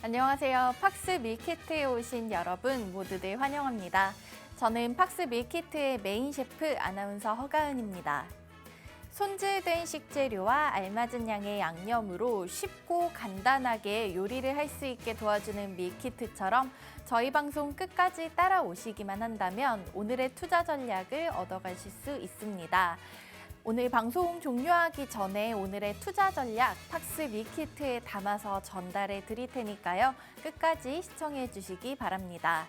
안녕하세요. 팍스 밀키트에 오신 여러분 모두들 환영합니다. 저는 팍스 밀키트의 메인 셰프 아나운서 허가은입니다. 손질된 식재료와 알맞은 양의 양념으로 쉽고 간단하게 요리를 할 수 있게 도와주는 밀키트처럼 저희 방송 끝까지 따라오시기만 한다면 오늘의 투자 전략을 얻어가실 수 있습니다. 오늘 방송 종료하기 전에 오늘의 투자 전략 팍스 밀키트에 담아서 전달해 드릴 테니까요. 끝까지 시청해 주시기 바랍니다.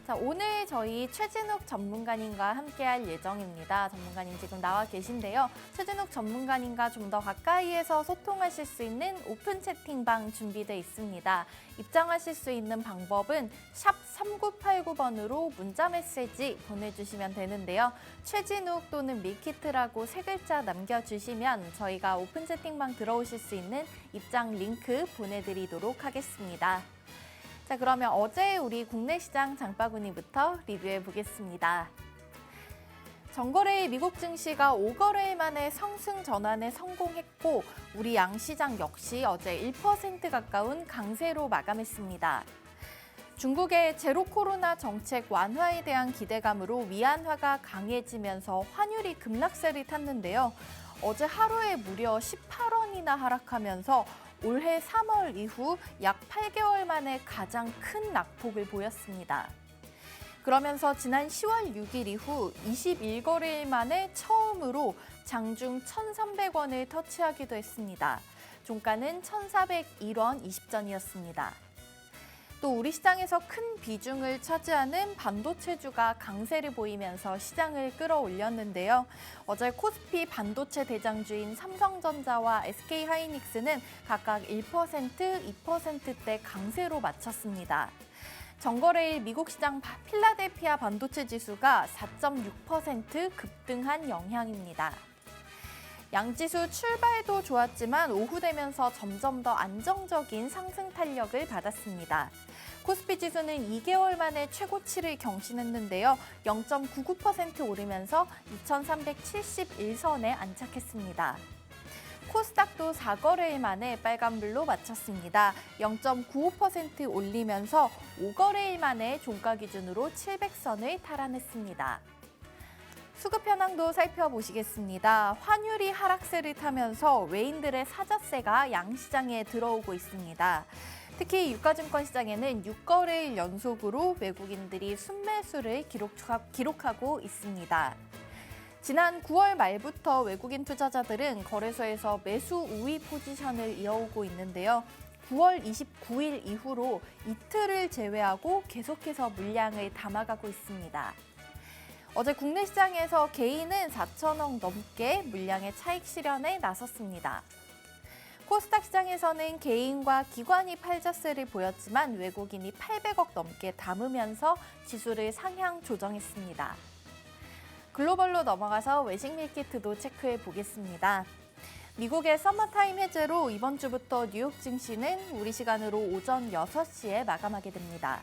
자, 오늘 저희 최진욱 전문가님과 함께할 예정입니다. 전문가님 지금 나와 계신데요. 최진욱 전문가님과 좀 더 가까이에서 소통하실 수 있는 오픈 채팅방 준비되어 있습니다. 입장하실 수 있는 방법은 샵 3989번으로 문자 메시지 보내주시면 되는데요. 최진욱 또는 밀키트라고 세 글자 남겨주시면 저희가 오픈 채팅방 들어오실 수 있는 입장 링크 보내드리도록 하겠습니다. 자, 그러면 어제 우리 국내 시장 장바구니부터 리뷰해 보겠습니다. 전거래일 미국 증시가 5거래일 만에 상승 전환에 성공했고 우리 양시장 역시 어제 1% 가까운 강세로 마감했습니다. 중국의 제로 코로나 정책 완화에 대한 기대감으로 위안화가 강해지면서 환율이 급락세를 탔는데요. 어제 하루에 무려 18원이나 하락하면서 올해 3월 이후 약 8개월 만에 가장 큰 낙폭을 보였습니다. 그러면서 지난 10월 6일 이후 21거래일 만에 처음으로 장중 1,300원을 터치하기도 했습니다. 종가는 1,401원 20전이었습니다. 또 우리 시장에서 큰 비중을 차지하는 반도체주가 강세를 보이면서 시장을 끌어올렸는데요. 어제 코스피 반도체 대장주인 삼성전자와 SK하이닉스는 각각 1%, 2%대 강세로 마쳤습니다. 전거래일 미국 시장 필라델피아 반도체 지수가 4.6% 급등한 영향입니다. 양지수 출발도 좋았지만 오후 되면서 점점 더 안정적인 상승 탄력을 받았습니다. 코스피 지수는 2개월 만에 최고치를 경신했는데요. 0.99% 오르면서 2,371선에 안착했습니다. 코스닥도 4거래일 만에 빨간불로 마쳤습니다. 0.95% 올리면서 5거래일 만에 종가 기준으로 700선을 탈환했습니다. 수급 현황도 살펴보시겠습니다. 환율이 하락세를 타면서 외인들의 사자세가 양시장에 들어오고 있습니다. 특히 유가증권 시장에는 6거래일 연속으로 외국인들이 순매수를 기록하고 있습니다. 지난 9월 말부터 외국인 투자자들은 거래소에서 매수 우위 포지션을 이어오고 있는데요. 9월 29일 이후로 이틀을 제외하고 계속해서 물량을 담아가고 있습니다. 어제 국내 시장에서 개인은 4천억 넘게 물량의 차익 실현에 나섰습니다. 코스닥 시장에서는 개인과 기관이 팔자세를 보였지만 외국인이 800억 넘게 담으면서 지수를 상향 조정했습니다. 글로벌로 넘어가서 외식 밀키트도 체크해 보겠습니다. 미국의 서머타임 해제로 이번 주부터 뉴욕 증시는 우리 시간으로 오전 6시에 마감하게 됩니다.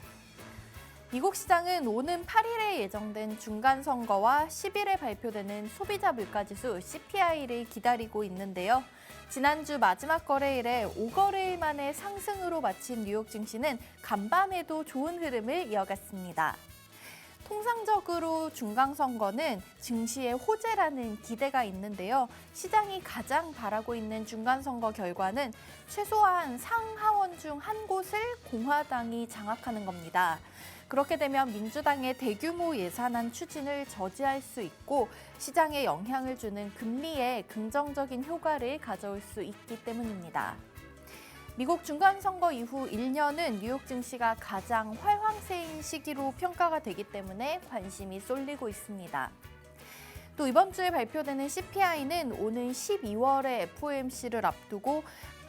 미국 시장은 오는 8일에 예정된 중간선거와 10일에 발표되는 소비자 물가지수 CPI를 기다리고 있는데요. 지난주 마지막 거래일에 5거래일 만에 상승으로 마친 뉴욕 증시는 간밤에도 좋은 흐름을 이어갔습니다. 통상적으로 중간선거는 증시의 호재라는 기대가 있는데요. 시장이 가장 바라고 있는 중간선거 결과는 최소한 상하원 중 한 곳을 공화당이 장악하는 겁니다. 그렇게 되면 민주당의 대규모 예산안 추진을 저지할 수 있고 시장에 영향을 주는 금리에 긍정적인 효과를 가져올 수 있기 때문입니다. 미국 중간선거 이후 1년은 뉴욕 증시가 가장 활황세인 시기로 평가가 되기 때문에 관심이 쏠리고 있습니다. 또 이번 주에 발표되는 CPI는 오는 12월에 FOMC를 앞두고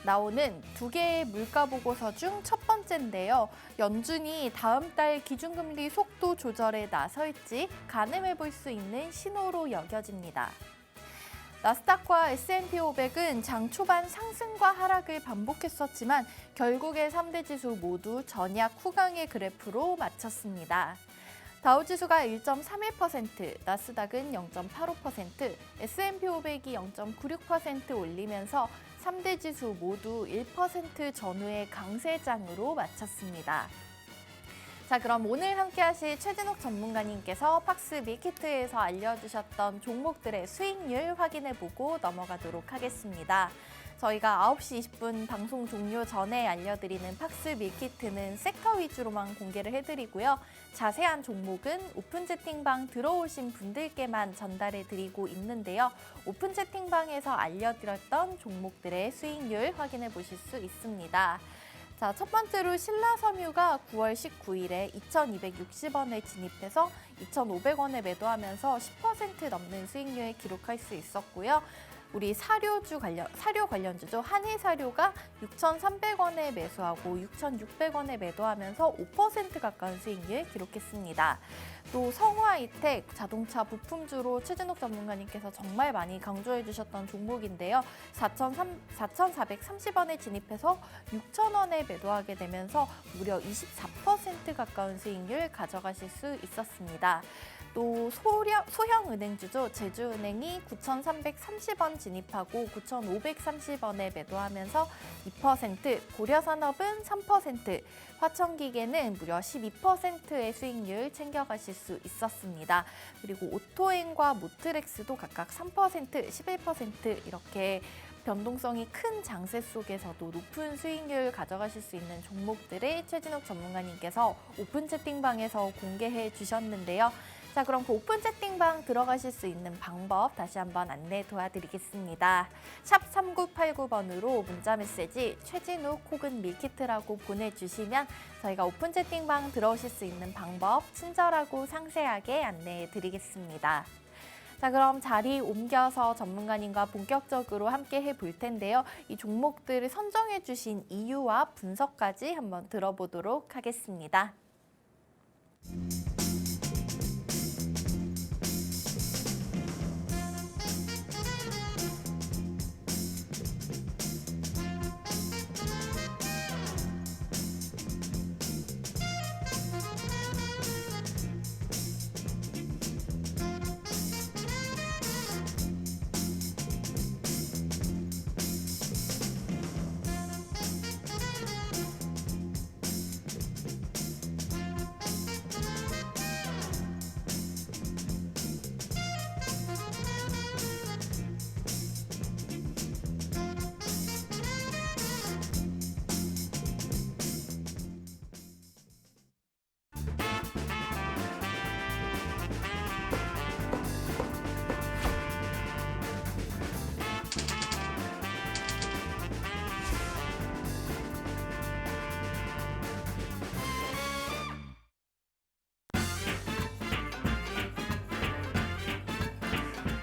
나오는 두 개의 물가 보고서 중 첫 번째인데요. 연준이 다음 달 기준금리 속도 조절에 나설지 가늠해 볼 수 있는 신호로 여겨집니다. 나스닥과 S&P 500은 장 초반 상승과 하락을 반복했었지만 결국에 3대 지수 모두 전약 후강의 그래프로 마쳤습니다. 다우지수가 1.31%, 나스닥은 0.85%, S&P 500이 0.96% 올리면서 3대 지수 모두 1% 전후의 강세장으로 마쳤습니다. 자, 그럼 오늘 함께 하실 최진욱 전문가님께서 팍스 밀키트에서 알려주셨던 종목들의 수익률 확인해보고 넘어가도록 하겠습니다. 저희가 9시 20분 방송 종료 전에 알려드리는 팍스 밀키트는 섹터 위주로만 공개를 해드리고요. 자세한 종목은 오픈 채팅방 들어오신 분들께만 전달해드리고 있는데요. 오픈 채팅방에서 알려드렸던 종목들의 수익률 확인해 보실 수 있습니다. 자, 첫 번째로 신라섬유가 9월 19일에 2,260원에 진입해서 2,500원에 매도하면서 10% 넘는 수익률을 기록할 수 있었고요. 우리 사료 관련주죠. 한일사료가 6,300원에 매수하고 6,600원에 매도하면서 5% 가까운 수익률 기록했습니다. 또 성우하이텍 자동차 부품주로 최진욱 전문가님께서 정말 많이 강조해 주셨던 종목인데요. 4,430원에 진입해서 6,000원에 매도하게 되면서 무려 24% 가까운 수익률 가져가실 수 있었습니다. 또 소형은행주죠. 제주은행이 9,330원 진입하고 9,530원에 매도하면서 2%, 고려산업은 3%, 화천기계는 무려 12%의 수익률 챙겨가실 수 있었습니다. 그리고 오토행과 모트렉스도 각각 3%, 11% 이렇게 변동성이 큰 장세 속에서도 높은 수익률 가져가실 수 있는 종목들을 최진욱 전문가님께서 오픈 채팅방에서 공개해 주셨는데요. 자, 그럼 그 오픈 채팅방 들어가실 수 있는 방법 다시 한번 안내 도와드리겠습니다. 샵 3989번으로 문자메시지 최진욱 혹은 밀키트라고 보내주시면 저희가 오픈 채팅방 들어오실 수 있는 방법 친절하고 상세하게 안내해 드리겠습니다. 자, 그럼 자리 옮겨서 전문가님과 본격적으로 함께 해볼 텐데요. 이 종목들을 선정해 주신 이유와 분석까지 한번 들어보도록 하겠습니다.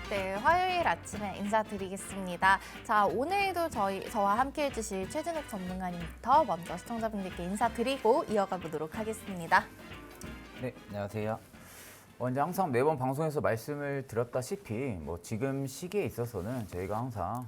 네, 화요일 아침에 인사드리겠습니다. 자, 오늘도 저와 함께 해주실 최진욱 전문가님부터 먼저 시청자분들께 인사드리고 이어가 보도록 하겠습니다. 네, 안녕하세요. 이제 항상 매번 방송에서 말씀을 드렸다시피 지금 시기에 있어서는 저희가 항상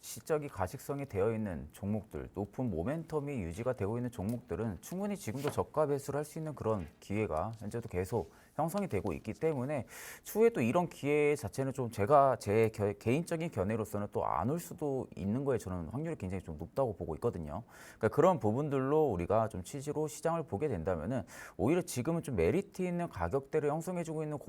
시적이 가식성이 되어 있는 종목들, 높은 모멘텀이 유지가 되고 있는 종목들은 충분히 지금도 저가 매수를 할 수 있는 그런 기회가 현재도 계속 형성이 되고 있기 때문에 추후에 또 이런 기회 자체는 좀 제가 제 개인적인 견해로서는 또 안 올 수도 있는 거에 저는 확률이 굉장히 좀 높다고 보고 있거든요. 그러니까 그런 부분들로 우리가 좀 취지로 시장을 보게 된다면은 오히려 지금은 좀 메리트 있는 가격대를 형성해주고 있는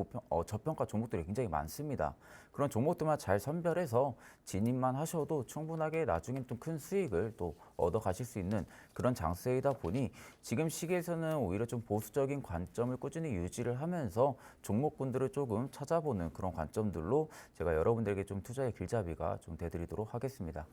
저평가 종목들이 굉장히 많습니다. 그런 종목들만 잘 선별해서 진입만 하셔도 충분하게 나중엔 좀 큰 수익을 또 얻어 가실 수 있는 그런 장세이다 보니 지금 시기에서는 오히려 좀 보수적인 관점을 꾸준히 유지를 하면서 종목군들을 조금 찾아보는 그런 관점들로 제가 여러분들에게 좀 투자의 길잡이가 좀 되드리도록 하겠습니다.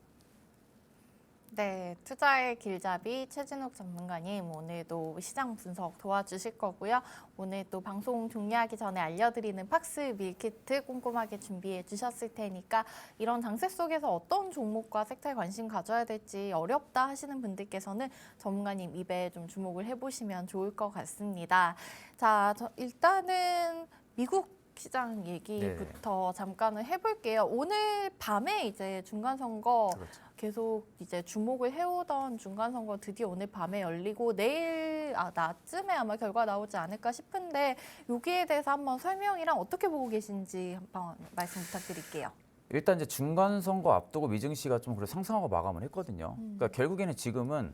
네, 투자의 길잡이 최진욱 전문가님 오늘도 시장 분석 도와주실 거고요. 오늘 또 방송 종료하기 전에 알려드리는 팍스 밀키트 꼼꼼하게 준비해 주셨을 테니까 이런 장세 속에서 어떤 종목과 섹터에 관심 가져야 될지 어렵다 하시는 분들께서는 전문가님 입에 좀 주목을 해보시면 좋을 것 같습니다. 자, 일단은 미국 시장 얘기부터 잠깐은 해볼게요. 오늘 밤에 이제 중간선거 계속 이제 주목을 해오던 중간선거 드디어 오늘 밤에 열리고 내일 낮쯤에 아마 결과 나오지 않을까 싶은데 여기에 대해서 한번 설명이랑 어떻게 보고 계신지 한번 말씀 부탁드릴게요. 일단 이제 중간 선거 앞두고 미증시가 좀 그래 상승하고 마감을 했거든요. 그러니까 결국에는 지금은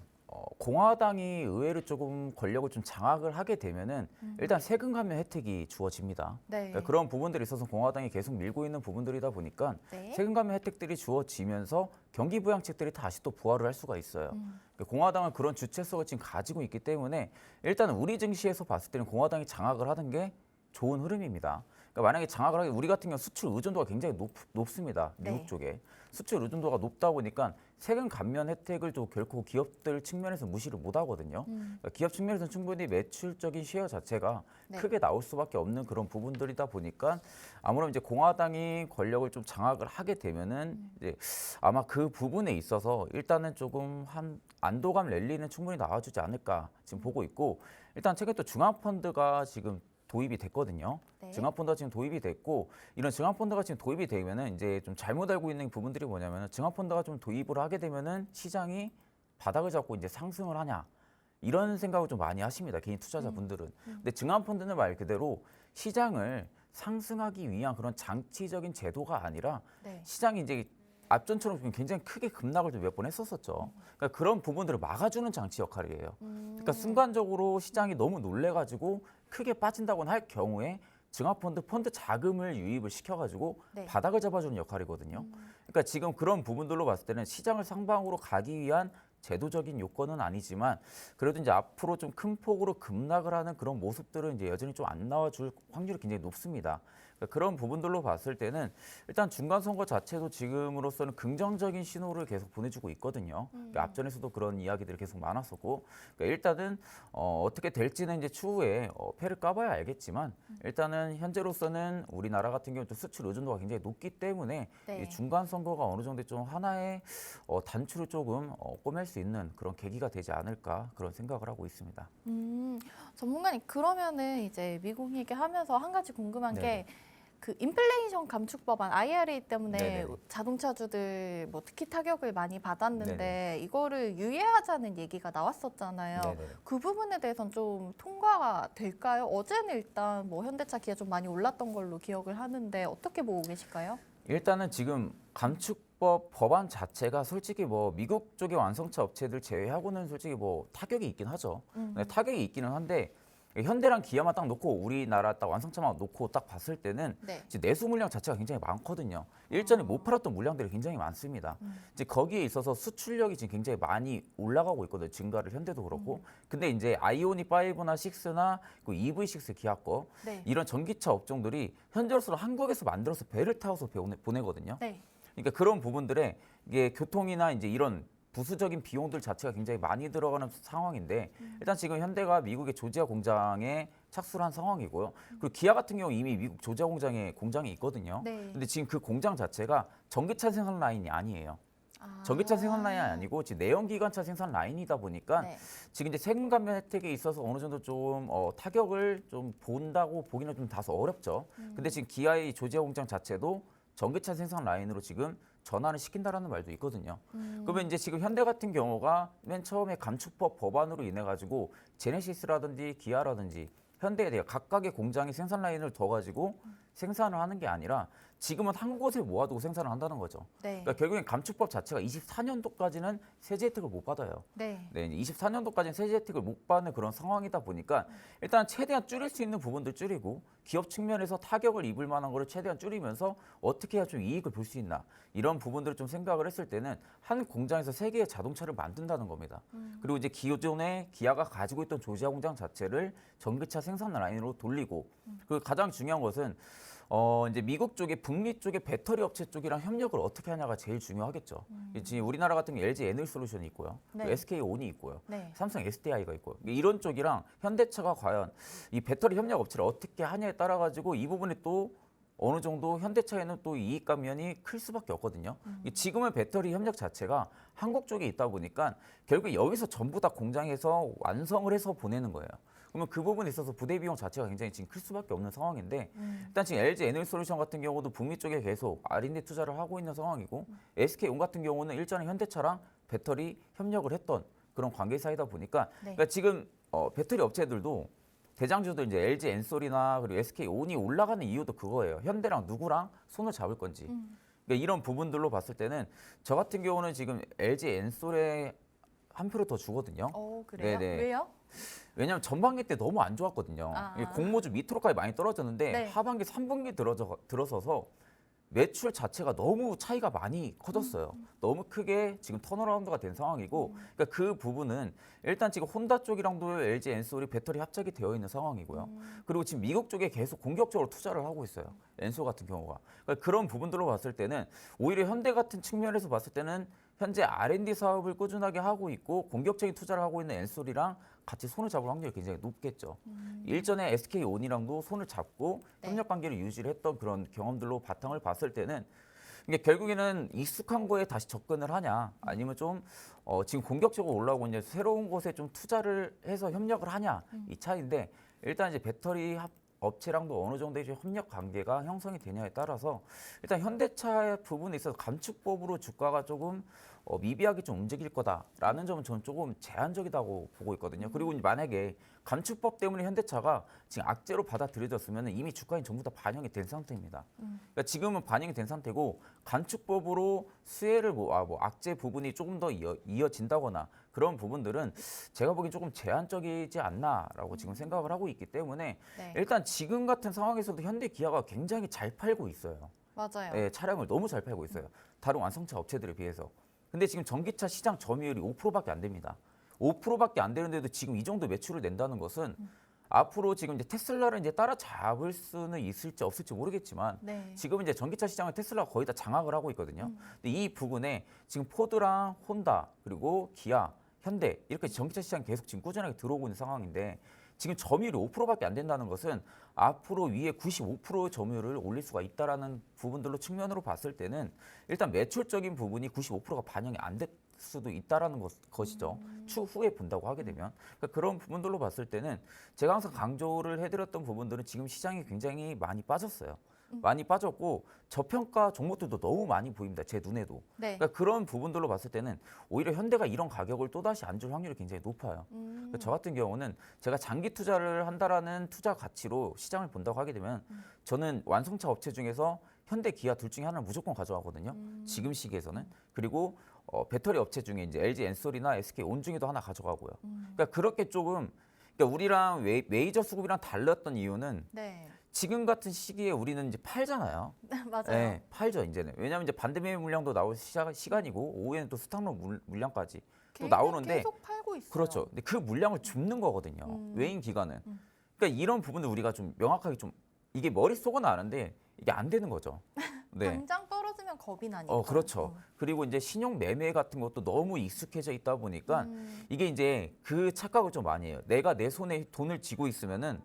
공화당이 의회를 조금 권력을 좀 장악을 하게 되면은 일단 세금 감면 혜택이 주어집니다. 네. 그러니까 그런 부분들이 있어서 공화당이 계속 밀고 있는 부분들이다 보니까 네. 세금 감면 혜택들이 주어지면서 경기 부양책들이 다시 또 부활을 할 수가 있어요. 그러니까 공화당은 그런 주체성을 지금 가지고 있기 때문에 일단 우리 증시에서 봤을 때는 공화당이 장악을 하는 게 좋은 흐름입니다. 그러니까 만약에 장악을 하게 우리 같은 경우 수출 의존도가 굉장히 높습니다. 미국 네. 쪽에. 수출 의존도가 높다 보니까 세금 감면 혜택을 또 결코 기업들 측면에서 무시를 못 하거든요. 그러니까 기업 측면에서는 충분히 매출적인 쉐어 자체가 네. 크게 나올 수밖에 없는 그런 부분들이다 보니까 아무래도 이제 공화당이 권력을 좀 장악을 하게 되면은 이제 아마 그 부분에 있어서 일단은 조금 한 안도감 랠리는 충분히 나와주지 않을까 지금 보고 있고 일단 최근에 또 중앙펀드가 지금 도입이 됐거든요. 네. 증화펀드가 지금 도입이 됐고 이런 증화펀드가 지금 도입이 되면은 이제 좀 잘못 알고 있는 부분들이 뭐냐면은 증화펀드가 좀 도입을 하게 되면은 시장이 바닥을 잡고 이제 상승을 하냐 이런 생각을 좀 많이 하십니다. 개인 투자자분들은. 근데 증화펀드는 말 그대로 시장을 상승하기 위한 그런 장치적인 제도가 아니라 네. 시장이 이제 앞전처럼 굉장히 크게 급락을 몇 번 했었었죠. 그러니까 그런 부분들을 막아주는 장치 역할이에요. 그러니까 순간적으로 시장이 너무 놀래가지고 크게 빠진다고는 할 경우에 증화펀드 펀드 자금을 유입을 시켜가지고 네. 바닥을 잡아주는 역할이거든요. 그러니까 지금 그런 부분들로 봤을 때는 시장을 상방으로 가기 위한 제도적인 요건은 아니지만 그래도 이제 앞으로 좀 큰 폭으로 급락을 하는 그런 모습들은 이제 여전히 좀 안 나와줄 확률이 굉장히 높습니다. 그러니까 그런 부분들로 봤을 때는 일단 중간 선거 자체도 지금으로서는 긍정적인 신호를 계속 보내주고 있거든요. 그러니까 앞전에서도 그런 이야기들이 계속 많았었고 그러니까 일단은 어떻게 될지는 이제 추후에 패를 까봐야 알겠지만 일단은 현재로서는 우리나라 같은 경우 또 수출 의존도가 굉장히 높기 때문에 네. 이 중간 선거가 어느 정도 좀 하나의 단추를 조금 꼬맬 수 있는 그런 계기가 되지 않을까 그런 생각을 하고 있습니다. 전문가님 그러면은 이제 미국 얘기하면서 한 가지 궁금한 네네. 게 그 인플레이션 감축 법안 IRA 때문에 네네네. 자동차주들 뭐 특히 타격을 많이 받았는데 네네. 이거를 유예하자는 얘기가 나왔었잖아요. 네네네. 그 부분에 대해서는 좀 통과가 될까요? 어제는 일단 뭐 현대차, 기아 좀 많이 올랐던 걸로 기억을 하는데 어떻게 보고 계실까요? 일단은 지금 감축법 법안 자체가 솔직히 뭐 미국 쪽의 완성차 업체들 제외하고는 솔직히 뭐 타격이 있긴 하죠. 네, 타격이 있기는 한데 현대랑 기아만 딱 놓고 우리나라 딱 완성차만 놓고 딱 봤을 때는 네. 이제 내수 물량 자체가 굉장히 많거든요. 일전에 못 팔았던 물량들이 굉장히 많습니다. 이제 거기에 있어서 수출력이 지금 굉장히 많이 올라가고 있거든요. 증가를 현대도 그렇고. 근데 이제 아이오닉 5나 6나 그 EV6 기아 거 네. 이런 전기차 업종들이 현재로서는 한국에서 만들어서 배를 타서 보내거든요. 네. 그러니까 그런 부분들에 이게 교통이나 이제 이런 부수적인 비용들 자체가 굉장히 많이 들어가는 상황인데 일단 지금 현대가 미국의 조지아 공장에 착수를 한 상황이고요. 그리고 기아 같은 경우 이미 미국 조지아 공장에 공장이 있거든요. 네. 근데 지금 그 공장 자체가 전기차 생산 라인이 아니에요. 아. 전기차 생산 라인이 아니고 지금 내연기관차 생산 라인이다 보니까 네. 지금 이제 세금 감면 혜택에 있어서 어느 정도 좀 타격을 좀 본다고 보기는 좀 다소 어렵죠. 근데 지금 기아의 조지아 공장 자체도 전기차 생산 라인으로 지금 전환을 시킨다라는 말도 있거든요. 그러면 이제 지금 현대 같은 경우가 맨 처음에 감축법 법안으로 인해 가지고 제네시스라든지 기아라든지 현대에 대해 각각의 공장이 생산 라인을 더 가지고 생산을 하는 게 아니라 지금은 한 곳에 모아두고 생산을 한다는 거죠. 네. 그러니까 결국엔 감축법 자체가 24년도까지는 세제 혜택을 못 받아요. 네. 네, 24년도까지는 세제 혜택을 못 받는 그런 상황이다 보니까 일단 최대한 줄일 수 있는 부분들 줄이고 기업 측면에서 타격을 입을 만한 거를 최대한 줄이면서 어떻게 해야 좀 이익을 볼 수 있나 이런 부분들을 좀 생각을 했을 때는 한 공장에서 세 개의 자동차를 만든다는 겁니다. 그리고 이제 기존에 기아가 가지고 있던 조지아 공장 자체를 전기차 생산 라인으로 돌리고 그리고 가장 중요한 것은 이제 미국 쪽에 북미 쪽의 배터리 업체 쪽이랑 협력을 어떻게 하냐가 제일 중요하겠죠. 지금 우리나라 같은 경우 LG 에너지솔루션이 있고요, 네. SK온이 있고요, 네. 삼성 SDI가 있고요. 이런 쪽이랑 현대차가 과연 이 배터리 협력 업체를 어떻게 하냐에 따라 가지고 이 부분에 또 어느 정도 현대차에는 또 이익 감면이 클 수밖에 없거든요. 지금은 배터리 협력 자체가 한국 쪽에 있다 보니까 결국 여기서 전부 다 공장에서 완성을 해서 보내는 거예요. 그러면 그 부분에 있어서 부대 비용 자체가 굉장히 지금 클 수밖에 없는 상황인데 일단 지금 LG 에너지솔루션 같은 경우도 북미 쪽에 계속 R&D 투자를 하고 있는 상황이고 SK온 같은 경우는 일전에 현대차랑 배터리 협력을 했던 그런 관계 사이다 보니까 네. 그러니까 지금 배터리 업체들도 대장주들 이제 LG 엔솔이나 그리고 SK온이 올라가는 이유도 그거예요. 현대랑 누구랑 손을 잡을 건지. 그러니까 이런 부분들로 봤을 때는 저 같은 경우는 지금 LG 엔솔에 한 표를 더 주거든요. 그래요? 네네. 왜요? 왜냐하면 전반기 때 너무 안 좋았거든요. 이게 공모주 밑으로까지 많이 떨어졌는데 네. 하반기 3분기 들어서서 매출 자체가 너무 차이가 많이 커졌어요. 너무 크게 지금 턴어라운드가 된 상황이고, 그러니까 그 부분은 일단 지금 혼다 쪽이랑도 LG 엔솔이 배터리 합작이 되어 있는 상황이고요. 그리고 지금 미국 쪽에 계속 공격적으로 투자를 하고 있어요. 엔솔 같은 경우가. 그러니까 그런 부분들로 봤을 때는 오히려 현대 같은 측면에서 봤을 때는 현재 R&D 사업을 꾸준하게 하고 있고 공격적인 투자를 하고 있는 엔솔이랑 같이 손을 잡을 확률이 굉장히 높겠죠. 일전에 SK온이랑도 손을 잡고 네. 협력 관계를 유지를 했던 그런 경험들로 바탕을 봤을 때는 이게 결국에는 익숙한 거에 다시 접근을 하냐 아니면 좀 지금 공격적으로 올라오고 있는 새로운 곳에 좀 투자를 해서 협력을 하냐 이 차이인데 일단 이제 배터리 업체랑도 어느 정도의 협력 관계가 형성이 되냐에 따라서 일단 현대차 부분에 있어서 감축법으로 주가가 조금 미비하게 좀 움직일 거다라는 점은 저는 조금 제한적이라고 보고 있거든요. 그리고 만약에 감축법 때문에 현대차가 지금 악재로 받아들여졌으면 이미 주가에 전부 다 반영이 된 상태입니다. 그러니까 지금은 반영이 된 상태고 감축법으로 수혜를 악재 부분이 조금 더 이어진다거나 그런 부분들은 제가 보기엔 조금 제한적이지 않나라고 지금 생각을 하고 있기 때문에 네. 일단 지금 같은 상황에서도 현대 기아가 굉장히 잘 팔고 있어요. 맞아요. 네, 차량을 너무 잘 팔고 있어요. 다른 완성차 업체들에 비해서. 근데 지금 전기차 시장 점유율이 5%밖에 안 됩니다. 5%밖에 안 되는데도 지금 이 정도 매출을 낸다는 것은 앞으로 지금 이제 테슬라를 이제 따라잡을 수는 있을지 없을지 모르겠지만 네. 지금 이제 전기차 시장을 테슬라가 거의 다 장악을 하고 있거든요. 근데 이 부분에 지금 포드랑 혼다 그리고 기아, 현대 이렇게 전기차 시장이 계속 지금 꾸준하게 들어오고 있는 상황인데 지금 점유율이 5%밖에 안 된다는 것은 앞으로 위에 95% 점유율을 올릴 수가 있다라는 부분들로 측면으로 봤을 때는 일단 매출적인 부분이 95%가 반영이 안 될 수도 있다라는 것이죠. 추후에 본다고 하게 되면 그러니까 그런 부분들로 봤을 때는 제가 항상 강조를 해드렸던 부분들은 지금 시장이 굉장히 많이 빠졌어요. 많이 빠졌고 저평가 종목들도 너무 많이 보입니다. 제 눈에도. 네. 그러니까 그런 부분들로 봤을 때는 오히려 현대가 이런 가격을 또다시 안 줄 확률이 굉장히 높아요. 그러니까 저 같은 경우는 제가 장기 투자를 한다라는 투자 가치로 시장을 본다고 하게 되면 저는 완성차 업체 중에서 현대, 기아 둘 중에 하나를 무조건 가져가거든요. 지금 시기에서는. 그리고 배터리 업체 중에 이제 LG 엔솔이나 SK온 중에도 하나 가져가고요. 그러니까 그렇게 조금 그러니까 우리랑 메이저 수급이랑 달랐던 이유는 네. 지금 같은 시기에 우리는 이제 팔잖아요. 맞아요. 네, 팔죠 이제는. 왜냐하면 이제 반대매매 물량도 나올 시간이고 오후에는 또 스탁로 물량까지 또 나오는데 계속 팔고 있어요. 그렇죠. 근데 그 물량을 줍는 거거든요. 외인 기관은. 그러니까 이런 부분을 우리가 좀 명확하게 좀 이게 머릿속은 아는데 이게 안 되는 거죠. 네. 당장 떨어지면 겁이 나니까. 그렇죠. 그리고 이제 신용 매매 같은 것도 너무 익숙해져 있다 보니까 이게 이제 그 착각을 좀 많이 해요. 내가 내 손에 돈을 쥐고 있으면은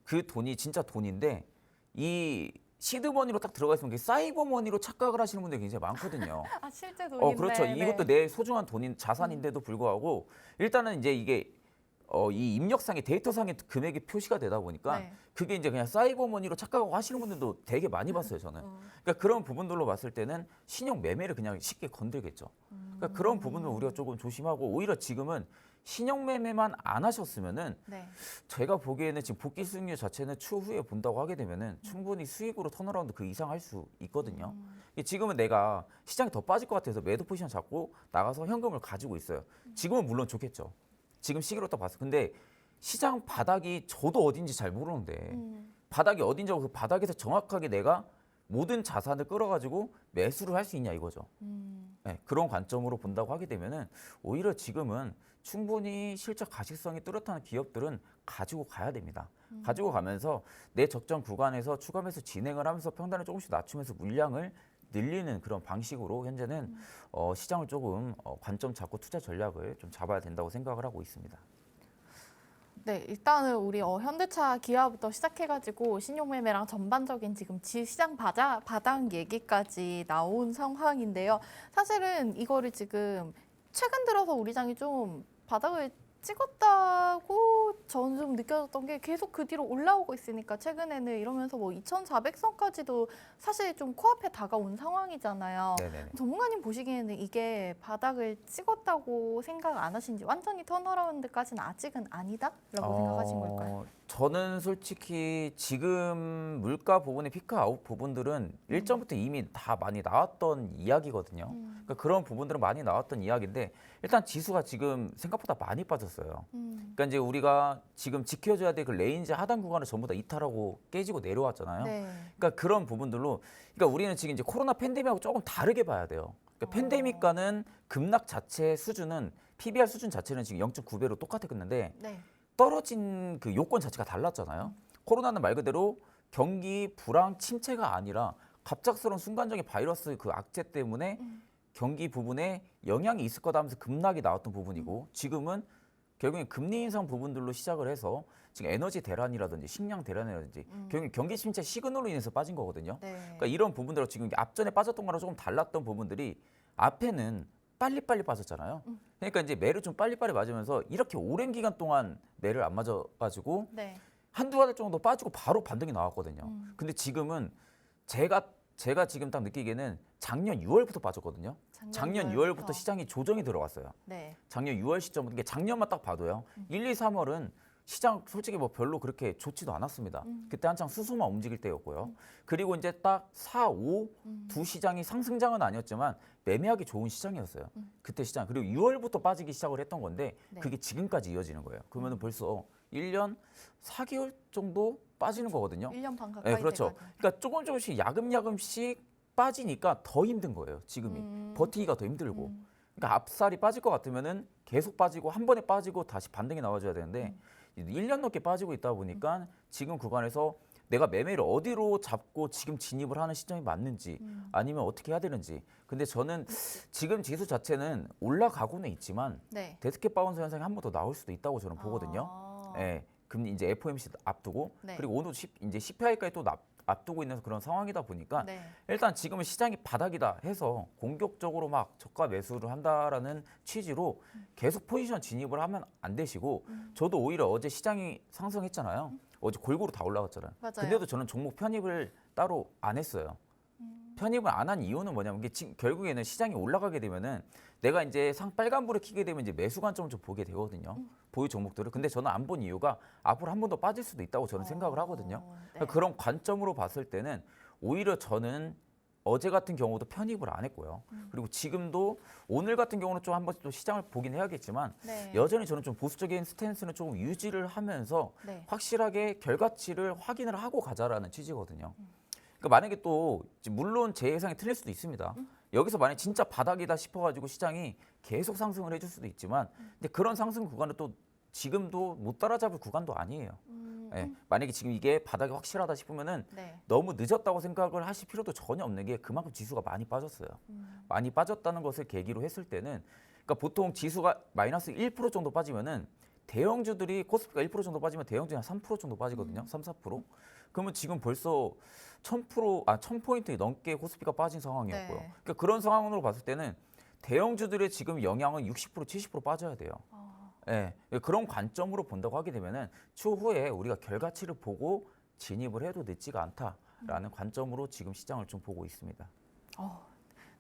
그 돈이 진짜 돈인데 이 시드머니로 딱 들어가 있으면 사이버머니로 착각을 하시는 분들이 굉장히 많거든요. 아, 실제 돈인데. 그렇죠. 네. 이것도 내 소중한 돈인 자산인데도 불구하고 일단은 이제 이게 이 입력상의 데이터상의 금액이 표시가 되다 보니까 네. 그게 이제 그냥 사이버머니로 착각하고 하시는 분들도 되게 많이 봤어요, 저는. 그러니까 그런 부분들로 봤을 때는 신용 매매를 그냥 쉽게 건들겠죠. 그러니까 그런 부분을 우리가 조금 조심하고 오히려 지금은 신용 매매만 안 하셨으면은 네. 제가 보기에는 지금 복귀 수익률 자체는 추후에 본다고 하게 되면은 충분히 수익으로 턴어라운드 그 이상 할 수 있거든요. 지금은 내가 시장이 더 빠질 것 같아서 매도 포지션 잡고 나가서 현금을 가지고 있어요. 지금은 물론 좋겠죠. 지금 시기로 딱 봤어. 근데 시장 바닥이 저도 어딘지 잘 모르는데 바닥이 어딘지 알고 그 바닥에서 정확하게 내가 모든 자산을 끌어가지고 매수를 할 수 있냐 이거죠. 네, 그런 관점으로 본다고 하게 되면은 오히려 지금은 충분히 실적 가식성이 뚜렷한 기업들은 가지고 가야 됩니다. 가지고 가면서 내 적정 구간에서 추가 매수 진행을 하면서 평단을 조금씩 낮추면서 물량을 늘리는 그런 방식으로 현재는 시장을 조금 관점 잡고 투자 전략을 좀 잡아야 된다고 생각을 하고 있습니다. 네, 일단은 우리 현대차 기아부터 시작해가지고 신용매매랑 전반적인 지금 시장 바닥 얘기까지 나온 상황인데요. 사실은 이거를 지금 최근 들어서 우리 장이 좀 바닥을 찍었다고 저는 좀 느껴졌던 게 계속 그 뒤로 올라오고 있으니까 최근에는 이러면서 뭐 2,400선까지도 사실 좀 코앞에 다가온 상황이잖아요. 네네네. 전문가님 보시기에는 이게 바닥을 찍었다고 생각 안 하신지 완전히 턴어라운드까지는 아직은 아니다라고 생각하신 걸까요? 저는 솔직히 지금 물가 부분의 피크 아웃 부분들은 일전부터 이미 다 많이 나왔던 이야기거든요. 그러니까 그런 부분들은 많이 나왔던 이야기인데 일단 지수가 지금 생각보다 많이 빠졌어요. 그러니까 이제 우리가 지금 지켜줘야 될 그 레인지 하단 구간을 전부 다 이탈하고 깨지고 내려왔잖아요. 네. 그러니까 그런 부분들로 그러니까 우리는 지금 이제 코로나 팬데믹하고 조금 다르게 봐야 돼요. 그러니까 팬데믹과는 급락 자체 수준은 PBR 수준 자체는 지금 0.9배로 똑같았는데 네. 떨어진 그 요건 자체가 달랐잖아요. 코로나는 말 그대로 경기 불황 침체가 아니라 갑작스러운 순간적인 바이러스 그 악재 때문에 경기 부분에 영향이 있을 거다 하면서 급락이 나왔던 부분이고 지금은 결국엔 금리 인상 부분들로 시작을 해서 지금 에너지 대란이라든지 식량 대란이라든지 결국엔 경기 침체 시그널로 인해서 빠진 거거든요. 네. 그러니까 이런 부분들로 지금 앞전에 빠졌던 거랑 조금 달랐던 부분들이 앞에는 빨리빨리 빠졌잖아요. 그러니까 이제 매를 좀 빨리빨리 맞으면서 이렇게 오랜 기간 동안 매를 안 맞아가지고 네. 한두 달 정도 빠지고 바로 반등이 나왔거든요. 근데 지금은 제가 지금 딱 느끼기에는 작년 6월부터 빠졌거든요. 작년 6월부터 시장이 조정이 들어갔어요. 네. 작년 6월 시점부터 이게 작년만 딱 봐도요. 1, 2, 3월은 시장 솔직히 뭐 별로 그렇게 좋지도 않았습니다. 그때 한창 수소만 움직일 때였고요. 그리고 이제 딱 4, 5 두 시장이 상승장은 아니었지만 매매하기 좋은 시장이었어요. 그때 시장. 그리고 6월부터 빠지기 시작을 했던 건데 네. 그게 지금까지 이어지는 거예요. 그러면 벌써 1년 4개월 정도 빠지는 거거든요. 1년 반 가까이 네, 그렇죠. 돼가지고. 그러니까 조금씩 야금야금씩 빠지니까 더 힘든 거예요. 지금이. 버티기가 더 힘들고. 그러니까 앞살이 빠질 것 같으면은 계속 빠지고 한 번에 빠지고 다시 반등이 나와줘야 되는데 1년 넘게 빠지고 있다 보니까 지금 구간에서 내가 매매를 어디로 잡고 지금 진입을 하는 시점이 맞는지 아니면 어떻게 해야 되는지. 근데 저는 지금 지수 자체는 올라가고는 있지만 네. 데스켓 바운스 현상이 한 번 더 나올 수도 있다고 저는 보거든요. 아. 예, 금리 이제 FOMC 앞두고 네. 그리고 오늘 이제 CPI까지 또 앞두고 있는 그런 상황이다 보니까 네. 일단 지금은 시장이 바닥이다 해서 공격적으로 막 저가 매수를 한다라는 취지로 계속 포지션 진입을 하면 안 되시고 저도 오히려 어제 시장이 상승했잖아요. 어제 골고루 다 올라갔잖아요. 맞아요. 근데도 저는 종목 편입을 따로 안 했어요. 편입을 안 한 이유는 뭐냐면 이게 지금 결국에는 시장이 올라가게 되면은 내가 이제 빨간불을 켜게 되면 이제 매수 관점을 좀 보게 되거든요. 보유 종목들을. 근데 저는 안 본 이유가 앞으로 한 번 더 빠질 수도 있다고 저는 생각을 하거든요. 네. 그런 관점으로 봤을 때는 오히려 저는 어제 같은 경우도 편입을 안 했고요. 그리고 지금도 오늘 같은 경우는 좀 한번 또 시장을 보긴 해야겠지만 네. 여전히 저는 좀 보수적인 스탠스는 조금 유지를 하면서 네. 확실하게 결과치를 확인을 하고 가자라는 취지거든요. 그러니까 만약에 또 물론 제 예상이 틀릴 수도 있습니다. 여기서 만약 진짜 바닥이다 싶어가지고 시장이 계속 상승을 해줄 수도 있지만 근데 그런 상승 구간은 또 지금도 못 따라잡을 구간도 아니에요. 예, 만약에 지금 이게 바닥이 확실하다 싶으면은 네. 너무 늦었다고 생각을 하실 필요도 전혀 없는 게 그만큼 지수가 많이 빠졌어요. 많이 빠졌다는 것을 계기로 했을 때는 그러니까 보통 지수가 마이너스 1% 정도 빠지면은 대형주들이 코스피가 1% 정도 빠지면 대형주는 한 3% 정도 빠지거든요. 3, 4%. 그러면 지금 벌써 1000포인트 넘게 코스피가 빠진 상황이었고요. 네. 그러니까 그런 상황으로 봤을 때는 대형주들의 지금 영향은 60%, 70% 빠져야 돼요. 예, 그런 관점으로 본다고 하게 되면은 추후에 우리가 결과치를 보고 진입을 해도 늦지가 않다라는 관점으로 지금 시장을 좀 보고 있습니다.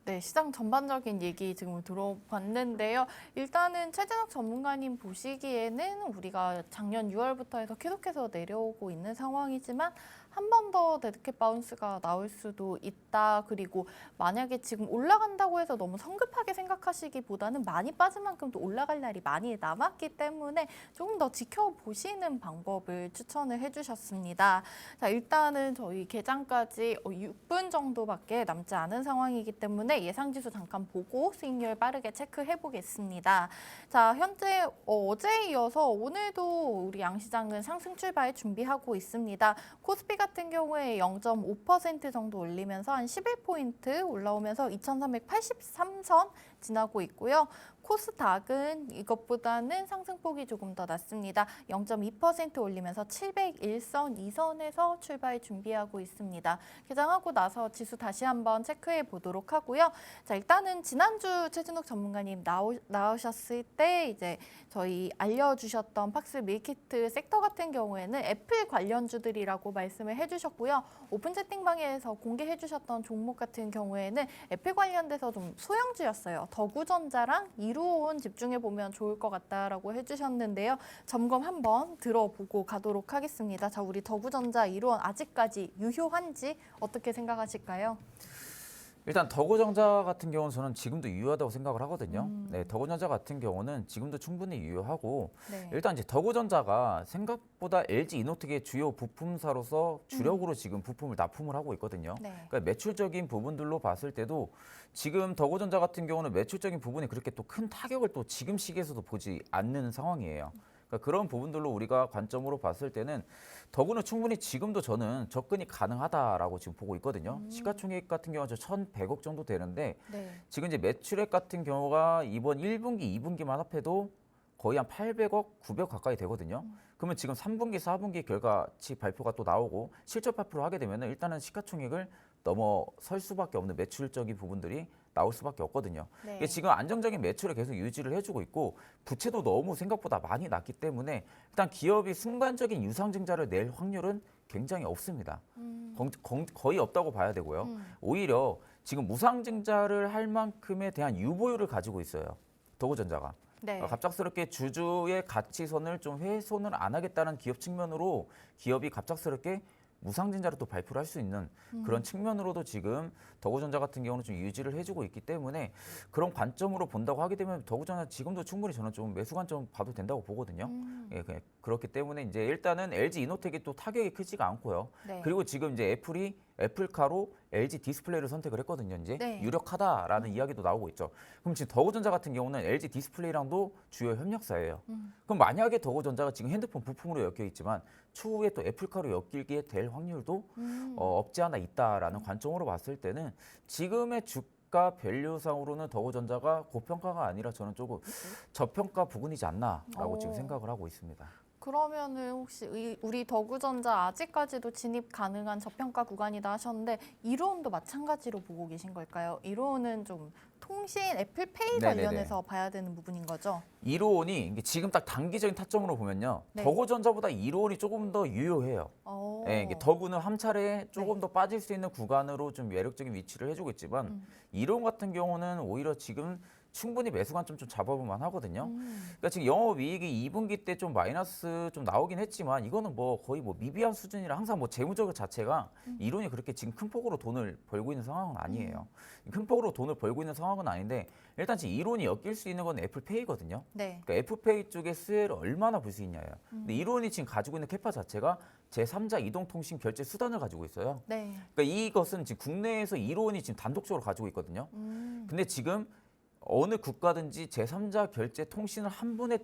네, 시장 전반적인 얘기 지금 들어봤는데요. 일단은 최진학 전문가님 보시기에는 우리가 작년 6월부터 해서 계속해서 내려오고 있는 상황이지만 한 번 더 데드캣 바운스가 나올 수도 있다. 그리고 만약에 지금 올라간다고 해서 너무 성급하게 생각하시기보다는 많이 빠진 만큼 또 올라갈 날이 많이 남았기 때문에 조금 더 지켜보시는 방법을 추천을 해주셨습니다. 자, 일단은 저희 개장까지 6분 정도밖에 남지 않은 상황이기 때문에 예상지수 잠깐 보고 수익률 빠르게 체크해 보겠습니다. 자, 현재 어제에 이어서 오늘도 우리 양시장은 상승 출발 준비하고 있습니다. 코스피 같은 경우에 0.5% 정도 올리면서 한 11포인트 올라오면서 2383선 지나고 있고요. 코스닥은 이것보다는 상승폭이 조금 더 낮습니다. 0.2% 올리면서 701선 2선에서 출발 준비하고 있습니다. 개장하고 나서 지수 다시 한번 체크해 보도록 하고요. 자, 일단은 지난주 최진욱 전문가님 나오셨을 때 이제 저희 알려주셨던 팍스 밀키트 섹터 같은 경우에는 애플 관련주들이라고 말씀을 해주셨고요. 오픈 채팅방에서 공개해 주셨던 종목 같은 경우에는 애플 관련돼서 좀 소형주였어요. 더구전자랑 이루온 집중해 보면 좋을 것 같다라고 해주셨는데요. 점검 한번 들어보고 가도록 하겠습니다. 자, 우리 더구전자 이루온 아직까지 유효한지 어떻게 생각하실까요? 일단 더구전자 같은 경우는 저는 지금도 유효하다고 생각을 하거든요. 네, 더구전자 같은 경우는 지금도 충분히 유효하고 네. 일단 이제 더구전자가 생각보다 LG 이노텍의 주요 부품사로서 주력으로 지금 부품을 납품을 하고 있거든요. 네. 그러니까 매출적인 부분들로 봤을 때도 지금 더구전자 같은 경우는 매출적인 부분이 그렇게 또 큰 타격을 또 지금 시기에서도 보지 않는 상황이에요. 그러니까 그런 부분들로 우리가 관점으로 봤을 때는 더구는 충분히 지금도 저는 접근이 가능하다라고 지금 보고 있거든요. 시가총액 같은 경우는 1,100억 정도 되는데 네. 지금 이제 매출액 같은 경우가 이번 1분기, 2분기만 합해도 거의 한 800억, 900억 가까이 되거든요. 그러면 지금 3분기, 4분기 결과치 발표가 또 나오고 실적 발표를 하게 되면 일단은 시가총액을 넘어설 수밖에 없는 매출적인 부분들이 나올 수밖에 없거든요. 네. 이게 지금 안정적인 매출을 계속 유지를 해주고 있고 부채도 너무 생각보다 많이 났기 때문에 일단 기업이 순간적인 유상증자를 낼 확률은 굉장히 없습니다. 거의 없다고 봐야 되고요. 오히려 지금 무상증자를 할 만큼에 대한 유보율을 가지고 있어요. 더구전자가. 네. 갑작스럽게 주주의 가치선을 좀 훼손을 안 하겠다는 기업 측면으로 기업이 갑작스럽게 무상증자를 또 발표를 할 수 있는 그런 측면으로도 지금 더구전자 같은 경우는 좀 유지를 해주고 있기 때문에 그런 관점으로 본다고 하게 되면 더구전자 지금도 충분히 저는 좀 매수 관점 봐도 된다고 보거든요. 예, 그렇기 때문에 이제 일단은 LG 이노텍이 또 타격이 크지가 않고요. 네. 그리고 지금 이제 애플이 애플카로 LG 디스플레이를 선택을 했거든요. 이제 네. 유력하다라는 이야기도 나오고 있죠. 그럼 지금 더구전자 같은 경우는 LG 디스플레이랑도 주요 협력사예요. 그럼 만약에 더구전자가 지금 핸드폰 부품으로 엮여 있지만 추후에 또 애플카로 엮이게 될 확률도 없지 않아 있다라는 관점으로 봤을 때는 지금의 주가 밸류상으로는 더구전자가 고평가가 아니라 저는 조금 저평가 부근이지 않나라고 지금 생각을 하고 있습니다. 그러면은 혹시 우리 더구전자 아직까지도 진입 가능한 저평가 구간이다 하셨는데 이로운도 마찬가지로 보고 계신 걸까요? 이로운은 좀 통신 애플페이 네네네. 관련해서 봐야 되는 부분인 거죠? 이로온이 지금 딱 단기적인 타점으로 보면요. 네. 더구전자보다 이로온이 조금 더 유효해요. 예, 이게 더구는 한 차례 조금 더 빠질 수 있는 구간으로 좀 매력적인 위치를 해주고 있지만 이로온 같은 경우는 오히려 지금 충분히 매수 관점 좀 잡아볼만 하거든요. 그러니까 지금 영업이익이 2분기 때 좀 마이너스 좀 나오긴 했지만 이거는 뭐 거의 뭐 미비한 수준이라 항상 뭐 재무적 자체가 이론이 그렇게 지금 큰 폭으로 돈을 벌고 있는 상황은 아니에요. 큰 폭으로 돈을 벌고 있는 상황은 아닌데 일단 지금 이론이 엮일 수 있는 건 애플페이거든요. 네. 그러니까 애플페이 쪽에 수혜를 얼마나 볼 수 있냐예요. 근데 이론이 지금 가지고 있는 캐파 자체가 제3자 이동통신 결제 수단을 가지고 있어요. 네. 그러니까 이것은 지금 국내에서 이론이 지금 단독적으로 가지고 있거든요. 근데 지금 어느 국가든지 제3자 결제 통신을 한 번에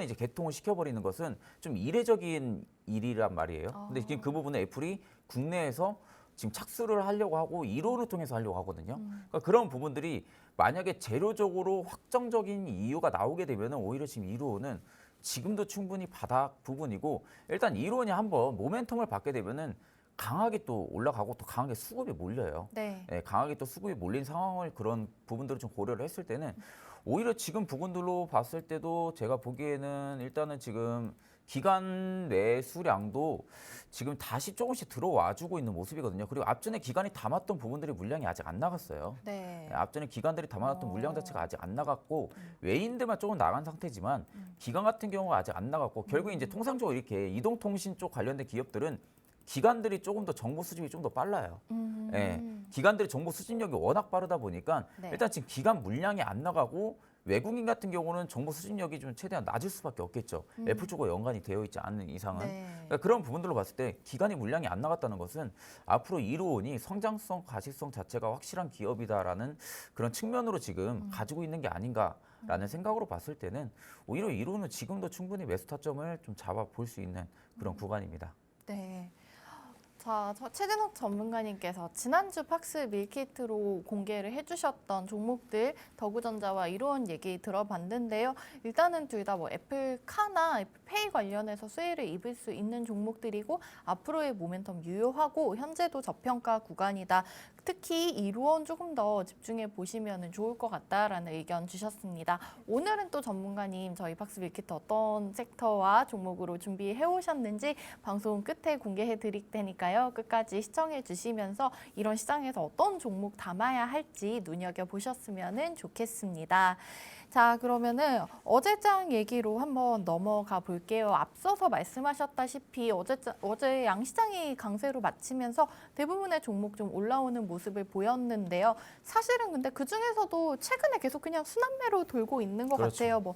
이제 개통을 시켜버리는 것은 좀 이례적인 일이란 말이에요. 근데 지금 그 부분에 애플이 국내에서 지금 착수를 하려고 하고 이론을 통해서 하려고 하거든요. 그러니까 그런 부분들이 만약에 재료적으로 확정적인 이유가 나오게 되면 오히려 지금 이론은 지금도 충분히 바닥 부분이고 일단 이론이 한번 모멘텀을 받게 되면은 강하게 또 올라가고 또 강하게 수급이 몰려요. 네. 예, 강하게 또 수급이 몰린 상황을 그런 부분들을 좀 고려를 했을 때는 오히려 지금 부분들로 봤을 때도 제가 보기에는 일단은 지금 기간 매수량도 지금 다시 조금씩 들어와주고 있는 모습이거든요. 그리고 앞전에 기간이 담았던 부분들이 물량이 아직 안 나갔어요. 네. 예, 앞전에 기관들이 담아놨던 물량 자체가 아직 안 나갔고 외인들만 조금 나간 상태지만 기관 같은 경우가 아직 안 나갔고 결국 이제 통상적으로 이렇게 이동통신 쪽 관련된 기업들은 기관들이 조금 더 정보 수집이 좀 더 빨라요. 예, 기관들의 정보 수집력이 워낙 빠르다 보니까 네. 일단 지금 기관 물량이 안 나가고 외국인 같은 경우는 정보 수집력이 좀 최대한 낮을 수밖에 없겠죠. 애플 쪽과 연관이 되어 있지 않는 이상은. 네. 그러니까 그런 부분들로 봤을 때 기관이 물량이 안 나갔다는 것은 앞으로 이로온이 성장성, 가시성 자체가 확실한 기업이다라는 그런 측면으로 지금 가지고 있는 게 아닌가라는 생각으로 봤을 때는 오히려 이로온은 지금도 충분히 매수 타점을 좀 잡아볼 수 있는 그런 구간입니다. 네. 자, 최진욱 전문가님께서 지난주 팍스 밀키트로 공개를 해주셨던 종목들 더구전자와 이로운 얘기 들어봤는데요. 일단은 둘 다 뭐 애플카나 애플페이 관련해서 수혜를 입을 수 있는 종목들이고 앞으로의 모멘텀 유효하고 현재도 저평가 구간이다. 특히 이로운 조금 더 집중해 보시면 좋을 것 같다라는 의견 주셨습니다. 오늘은 또 전문가님 저희 팍스 밀키트 어떤 섹터와 종목으로 준비해 오셨는지 방송 끝에 공개해 드릴 테니까요. 끝까지 시청해 주시면서 이런 시장에서 어떤 종목 담아야 할지 눈여겨보셨으면 좋겠습니다. 자, 그러면은 어제장 얘기로 한번 넘어가 볼게요. 앞서서 말씀하셨다시피 어제 양시장이 강세로 마치면서 대부분의 종목 좀 올라오는 모습을 보였는데요. 사실은 근데 그중에서도 최근에 계속 그냥 순환매로 돌고 있는 것 그렇죠. 같아요. 뭐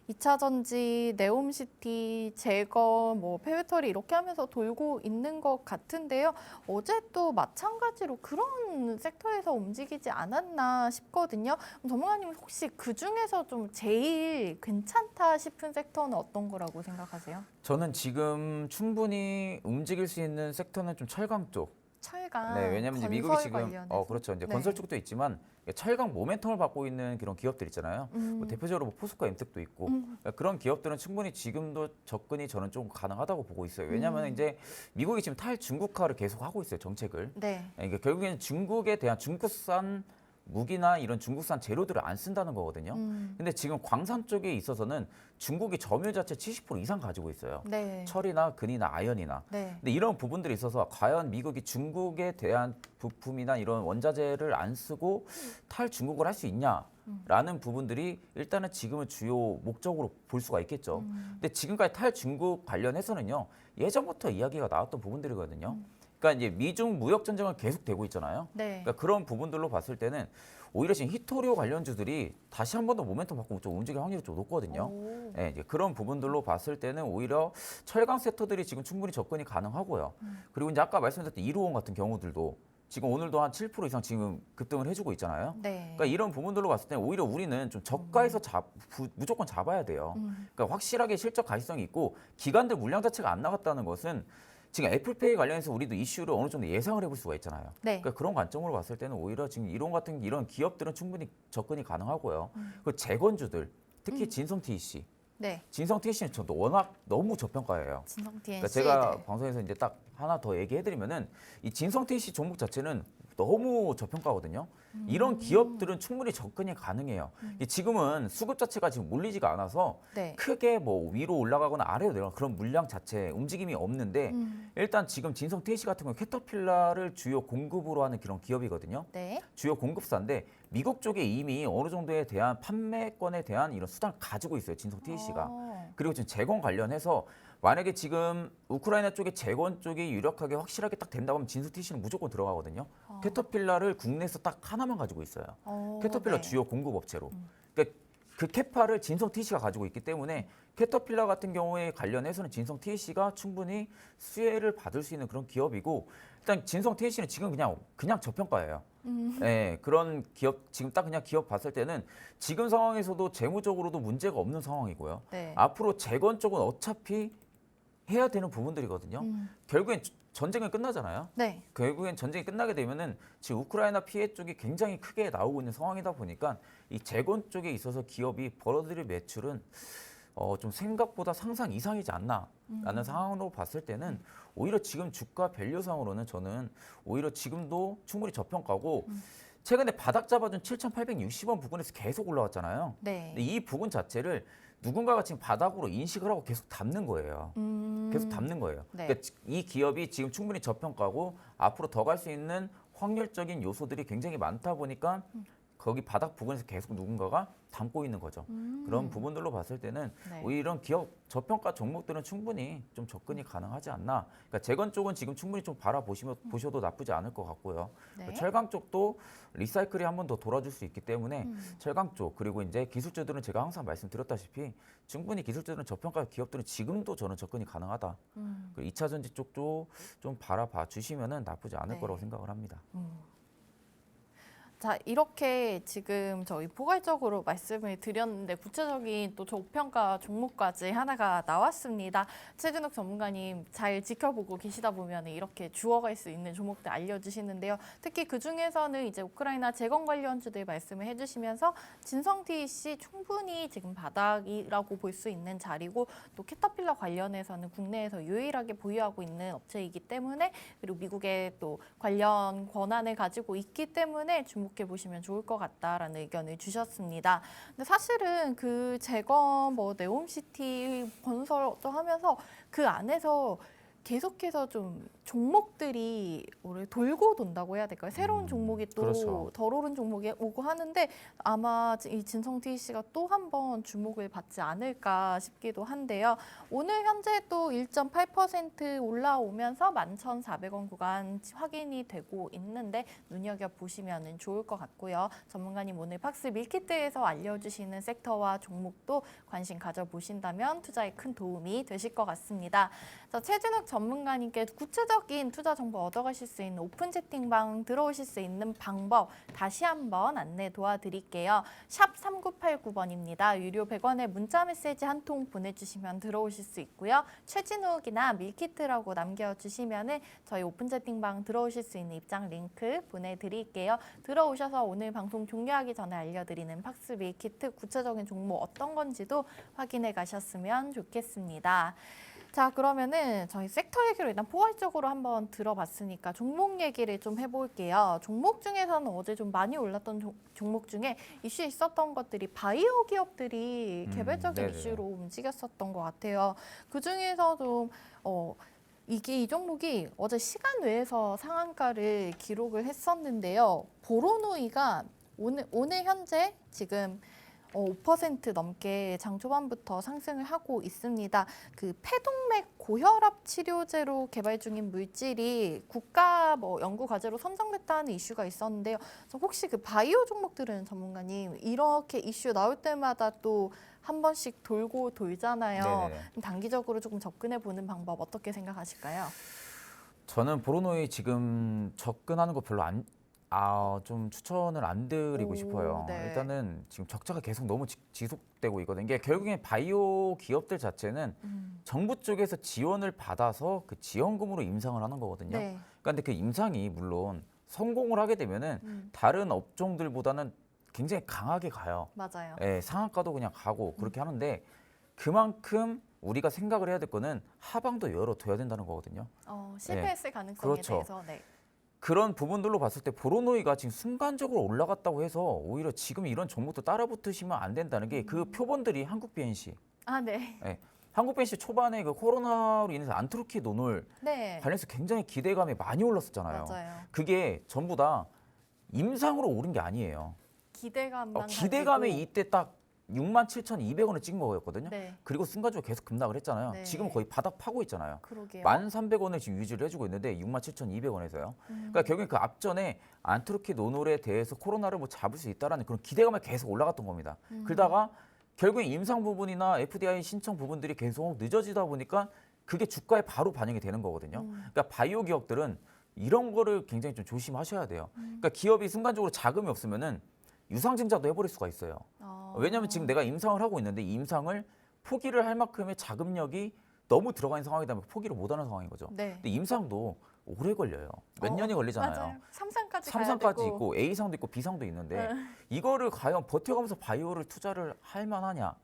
2차전지, 네옴시티, 제거, 뭐 폐배터리 이렇게 하면서 돌고 있는 것 같은데요. 어제 또 마찬가지로 그런 섹터에서 움직이지 않았나 싶거든요. 전문가님 혹시 그중에서 좀 제일 괜찮다 싶은 섹터는 어떤 거라고 생각하세요? 저는 지금 충분히 움직일 수 있는 섹터는 좀 철강 쪽. 철강, 네, 왜냐면 이제 미국이 지금 관련해서? 그렇죠. 이제 네. 건설 쪽도 있지만 철강 모멘텀을 받고 있는 그런 기업들 있잖아요. 뭐 대표적으로 뭐 포스코 엠텍도 있고 그러니까 그런 기업들은 충분히 지금도 접근이 저는 좀 가능하다고 보고 있어요. 왜냐하면 이제 미국이 지금 탈중국화를 계속 하고 있어요, 정책을. 네. 그러니까 결국에는 중국에 대한 중국산 무기나 이런 중국산 재료들을 안 쓴다는 거거든요. 근데 지금 광산 쪽에 있어서는 중국이 점유율 자체 70% 이상 가지고 있어요. 네. 철이나 근이나 아연이나. 네. 근데 이런 부분들이 있어서 과연 미국이 중국에 대한 부품이나 이런 원자재를 안 쓰고 탈중국을 할 수 있냐라는 부분들이 일단은 지금은 주요 목적으로 볼 수가 있겠죠. 근데 지금까지 탈중국 관련해서는요. 예전부터 이야기가 나왔던 부분들이거든요. 그러니까 이제 미중 무역 전쟁은 계속되고 있잖아요. 네. 그러니까 그런 부분들로 봤을 때는 오히려 지금 히토리오 관련주들이 다시 한 번 더 모멘텀 받고 좀 움직일 확률이 좀 높거든요. 오. 네, 이제 그런 부분들로 봤을 때는 오히려 철강 섹터들이 지금 충분히 접근이 가능하고요. 그리고 이제 아까 말씀드렸던 이루온 같은 경우들도 지금 오늘도 한 7% 이상 지금 급등을 해주고 있잖아요. 네. 그러니까 이런 부분들로 봤을 때 오히려 우리는 좀 저가에서 무조건 잡아야 돼요. 그러니까 확실하게 실적 가시성이 있고 기관들 물량 자체가 안 나갔다는 것은 지금 애플페이 관련해서 우리도 이슈를 어느 정도 예상을 해볼 수가 있잖아요. 네. 그러니까 그런 관점으로 봤을 때는 오히려 지금 이론 같은 이런 기업들은 충분히 접근이 가능하고요. 그 재건주들, 특히 진성 TEC, 네. 진성 TEC는 저도 워낙 너무 저평가예요. 진성 TNC. 그러니까 제가 네. 방송에서 이제 딱 하나 더 얘기해드리면은 이 진성 TEC 종목 자체는 너무 저평가거든요. 이런 기업들은 충분히 접근이 가능해요. 지금은 수급 자체가 지금 몰리지가 않아서 네. 크게 뭐 위로 올라가거나 아래로 내려가거나 그런 물량 자체 움직임이 없는데 일단 지금 진성 TEC 같은 경우는 캐터필라를 주요 공급으로 하는 그런 기업이거든요. 네. 주요 공급사인데 미국 쪽에 이미 어느 정도에 대한 판매권에 대한 이런 수단을 가지고 있어요. 진성 TEC가. 그리고 지금 재건 관련해서 만약에 지금 우크라이나 쪽에 재건 쪽이 유력하게 확실하게 딱 된다고 하면 진성 TEC는 무조건 들어가거든요. 캐터필라를 국내에서 딱 하나만 가지고 있어요. 캐터필라 네. 주요 공급업체로. 그러니까 그 캐파를 진성 TEC가 가지고 있기 때문에 캐터필라 같은 경우에 관련해서는 진성 TEC가 충분히 수혜를 받을 수 있는 그런 기업이고 일단 진성 TEC는 지금 그냥 저평가예요. 네, 그런 기업 지금 딱 그냥 기업 봤을 때는 지금 상황에서도 재무적으로도 문제가 없는 상황이고요. 네. 앞으로 재건 쪽은 어차피 해야 되는 부분들이거든요. 결국엔 전쟁은 끝나잖아요. 네. 결국엔 전쟁이 끝나게 되면은 지금 우크라이나 피해 쪽이 굉장히 크게 나오고 있는 상황이다 보니까 이 재건 쪽에 있어서 기업이 벌어들일 매출은 좀 생각보다 상상 이상이지 않나라는 상황으로 봤을 때는 오히려 지금 주가 밸류상으로는 저는 오히려 지금도 충분히 저평가고 최근에 바닥 잡아준 7,860원 부근에서 계속 올라왔잖아요. 네. 근데 이 부분 자체를 누군가가 지금 바닥으로 인식을 하고 계속 담는 거예요. 계속 담는 거예요. 네. 그러니까 이 기업이 지금 충분히 저평가고 앞으로 더 갈 수 있는 확률적인 요소들이 굉장히 많다 보니까 거기 바닥 부근에서 계속 누군가가 담고 있는 거죠. 그런 부분들로 봤을 때는 네. 오히려 이런 기업 저평가 종목들은 충분히 좀 접근이 가능하지 않나. 그러니까 재건 쪽은 지금 충분히 좀 보셔도 나쁘지 않을 것 같고요. 네. 철강 쪽도 리사이클이 한 번 더 돌아줄 수 있기 때문에 철강 쪽 그리고 이제 기술주들은 제가 항상 말씀드렸다시피 충분히 기술주들은 저평가 기업들은 지금도 저는 접근이 가능하다. 그리고 2차 전지 쪽도 좀 바라봐 주시면은 나쁘지 않을 네. 거라고 생각을 합니다. 자, 이렇게 지금 저희 포괄적으로 말씀을 드렸는데 구체적인 또 저평가 종목까지 하나가 나왔습니다. 최진욱 전문가님 잘 지켜보고 계시다 보면 이렇게 주워갈 수 있는 종목들 알려주시는데요. 특히 그중에서는 이제 우크라이나 재건 관련주들 말씀을 해주시면서 진성 TEC 충분히 지금 바닥이라고 볼 수 있는 자리고 또 캐터필러 관련해서는 국내에서 유일하게 보유하고 있는 업체이기 때문에 그리고 미국의 또 관련 권한을 가지고 있기 때문에 주목해 보시면 좋을 것 같다라는 의견을 주셨습니다. 근데 사실은 그 재건 뭐 네옴시티 건설도 하면서 그 안에서 계속해서 좀 종목들이 올해 돌고 돈다고 해야 될까요? 새로운 종목이 또 그렇죠. 덜 오른 종목이 오고 하는데 아마 이 진성 TEC가 또 한 번 주목을 받지 않을까 싶기도 한데요. 오늘 현재 또 1.8% 올라오면서 11,400원 구간 확인이 되고 있는데 눈여겨보시면 좋을 것 같고요. 전문가님 오늘 팍스 밀키트에서 알려주시는 섹터와 종목도 관심 가져보신다면 투자에 큰 도움이 되실 것 같습니다. 자, 최진욱 전문가님께 구체적인 투자 정보 얻어가실 수 있는 오픈 채팅방 들어오실 수 있는 방법 다시 한번 안내 도와드릴게요. 샵 3989번입니다. 유료 100원의 문자 메시지 한 통 보내주시면 들어오실 수 있고요. 최진욱이나 밀키트라고 남겨주시면 저희 오픈 채팅방 들어오실 수 있는 입장 링크 보내드릴게요. 들어오셔서 오늘 방송 종료하기 전에 알려드리는 팍스 밀키트 구체적인 종목 어떤 건지도 확인해 가셨으면 좋겠습니다. 자, 그러면은 저희 섹터 얘기로 일단 포괄적으로 한번 들어봤으니까 종목 얘기를 좀 해볼게요. 종목 중에서는 어제 좀 많이 올랐던 종목 중에 이슈 있었던 것들이 바이오 기업들이 개별적인 네네. 이슈로 움직였었던 것 같아요. 그 중에서 좀 이 종목이 어제 시간 외에서 상한가를 기록을 했었는데요. 보로노이가 오늘 현재 지금 5% 넘게 장 초반부터 상승을 하고 있습니다. 그 폐동맥 고혈압 치료제로 개발 중인 물질이 국가 연구 과제로 선정됐다는 이슈가 있었는데요. 그래서 혹시 그 바이오 종목들은 전문가님 이렇게 이슈 나올 때마다 또 한 번씩 돌고 돌잖아요. 네네네. 단기적으로 조금 접근해 보는 방법 어떻게 생각하실까요? 저는 보로노이 지금 접근하는 거 별로 좀 추천을 안 드리고 오, 싶어요. 네. 일단은 지금 적자가 계속 너무 지속되고 있거든요. 이게 결국엔 바이오 기업들 자체는 정부 쪽에서 지원을 받아서 그 지원금으로 임상을 하는 거거든요. 네. 근데 그 임상이 물론 성공을 하게 되면은 다른 업종들보다는 굉장히 강하게 가요. 맞아요. 예, 상한가도 그냥 가고 그렇게 하는데 그만큼 우리가 생각을 해야 될 거는 하방도 열어둬야 된다는 거거든요. 실패했을 가능성에 그렇죠. 대해서 네. 그런 부분들로 봤을 때 보로노이가 지금 순간적으로 올라갔다고 해서 오히려 지금 이런 종목도 따라붙으시면 안 된다는 게 그 표본들이 한국 BNC. 아, 네. 예, 한국 BNC 초반에 그 코로나로 인해서 안트로키 논을 네. 관련해서 굉장히 기대감이 많이 올랐었잖아요. 맞아요. 그게 전부 다 임상으로 오른 게 아니에요. 기대감만 기대감에 가지고. 이때 딱 67,200원을 찍은 거였거든요. 네. 그리고 순간적으로 계속 급락을 했잖아요. 네. 지금 거의 바닥 파고 있잖아요. 그러게요. 1,300원을 지금 유지를 해주고 있는데 67,200원에서요. 그러니까 결국엔 그 앞전에 안트로키 노놀에 대해서 코로나를 뭐 잡을 수 있다라는 그런 기대감에 계속 올라갔던 겁니다. 그러다가 결국엔 임상 부분이나 FDI 신청 부분들이 계속 늦어지다 보니까 그게 주가에 바로 반영이 되는 거거든요. 그러니까 바이오 기업들은 이런 거를 굉장히 좀 조심하셔야 돼요. 그러니까 기업이 순간적으로 자금이 없으면은 유상증자도 해버릴 수가 있어요. 왜냐하면 지금 내가 임상을 하고 있는데 이 임상을 포기를 할 만큼의 자금력이 너무 들어가 있는 상황이다 보면 포기를 못하는 상황인 거죠. 네. 근데 임상도 오래 걸려요. 몇 년이 걸리잖아요. 맞아요. 3상까지 3상까지 있고 A상도 있고 B상도 있는데 네. 이거를 과연 버텨가면서 바이오를 투자를 할 만하냐.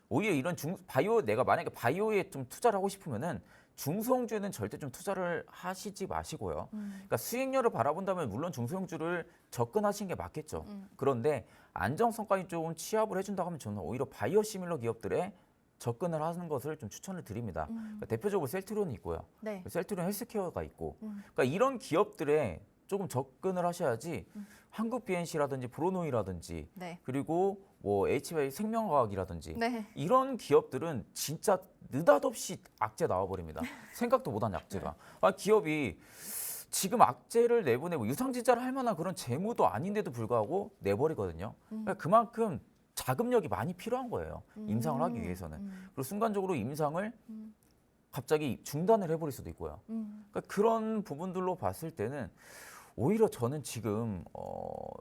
오히려 이런 바이오 내가 만약에 바이오에 좀 투자를 하고 싶으면은 중소형주에는 절대 좀 투자를 하시지 마시고요. 그러니까 수익률을 바라본다면 물론 중소형주를 접근하시는 게 맞겠죠. 그런데 안정성까지 조금 취합을 해준다고 하면 저는 오히려 바이오 시밀러 기업들에 접근을 하는 것을 좀 추천을 드립니다. 그러니까 대표적으로 셀트리온이 있고요. 네. 셀트리온 헬스케어가 있고 그러니까 이런 기업들에 조금 접근을 하셔야지 한국 BNC라든지 브로노이라든지 네. 그리고 뭐 HY 생명과학이라든지 네. 이런 기업들은 진짜 느닷없이 악재 나와버립니다. 생각도 못한 악재가. 기업이 지금 악재를 내보내고 유상증자를 할 만한 그런 재무도 아닌데도 불구하고 내버리거든요. 그러니까 그만큼 자금력이 많이 필요한 거예요. 임상을 하기 위해서는. 그리고 순간적으로 임상을 갑자기 중단을 해버릴 수도 있고요. 그러니까 그런 부분들로 봤을 때는 오히려 저는 지금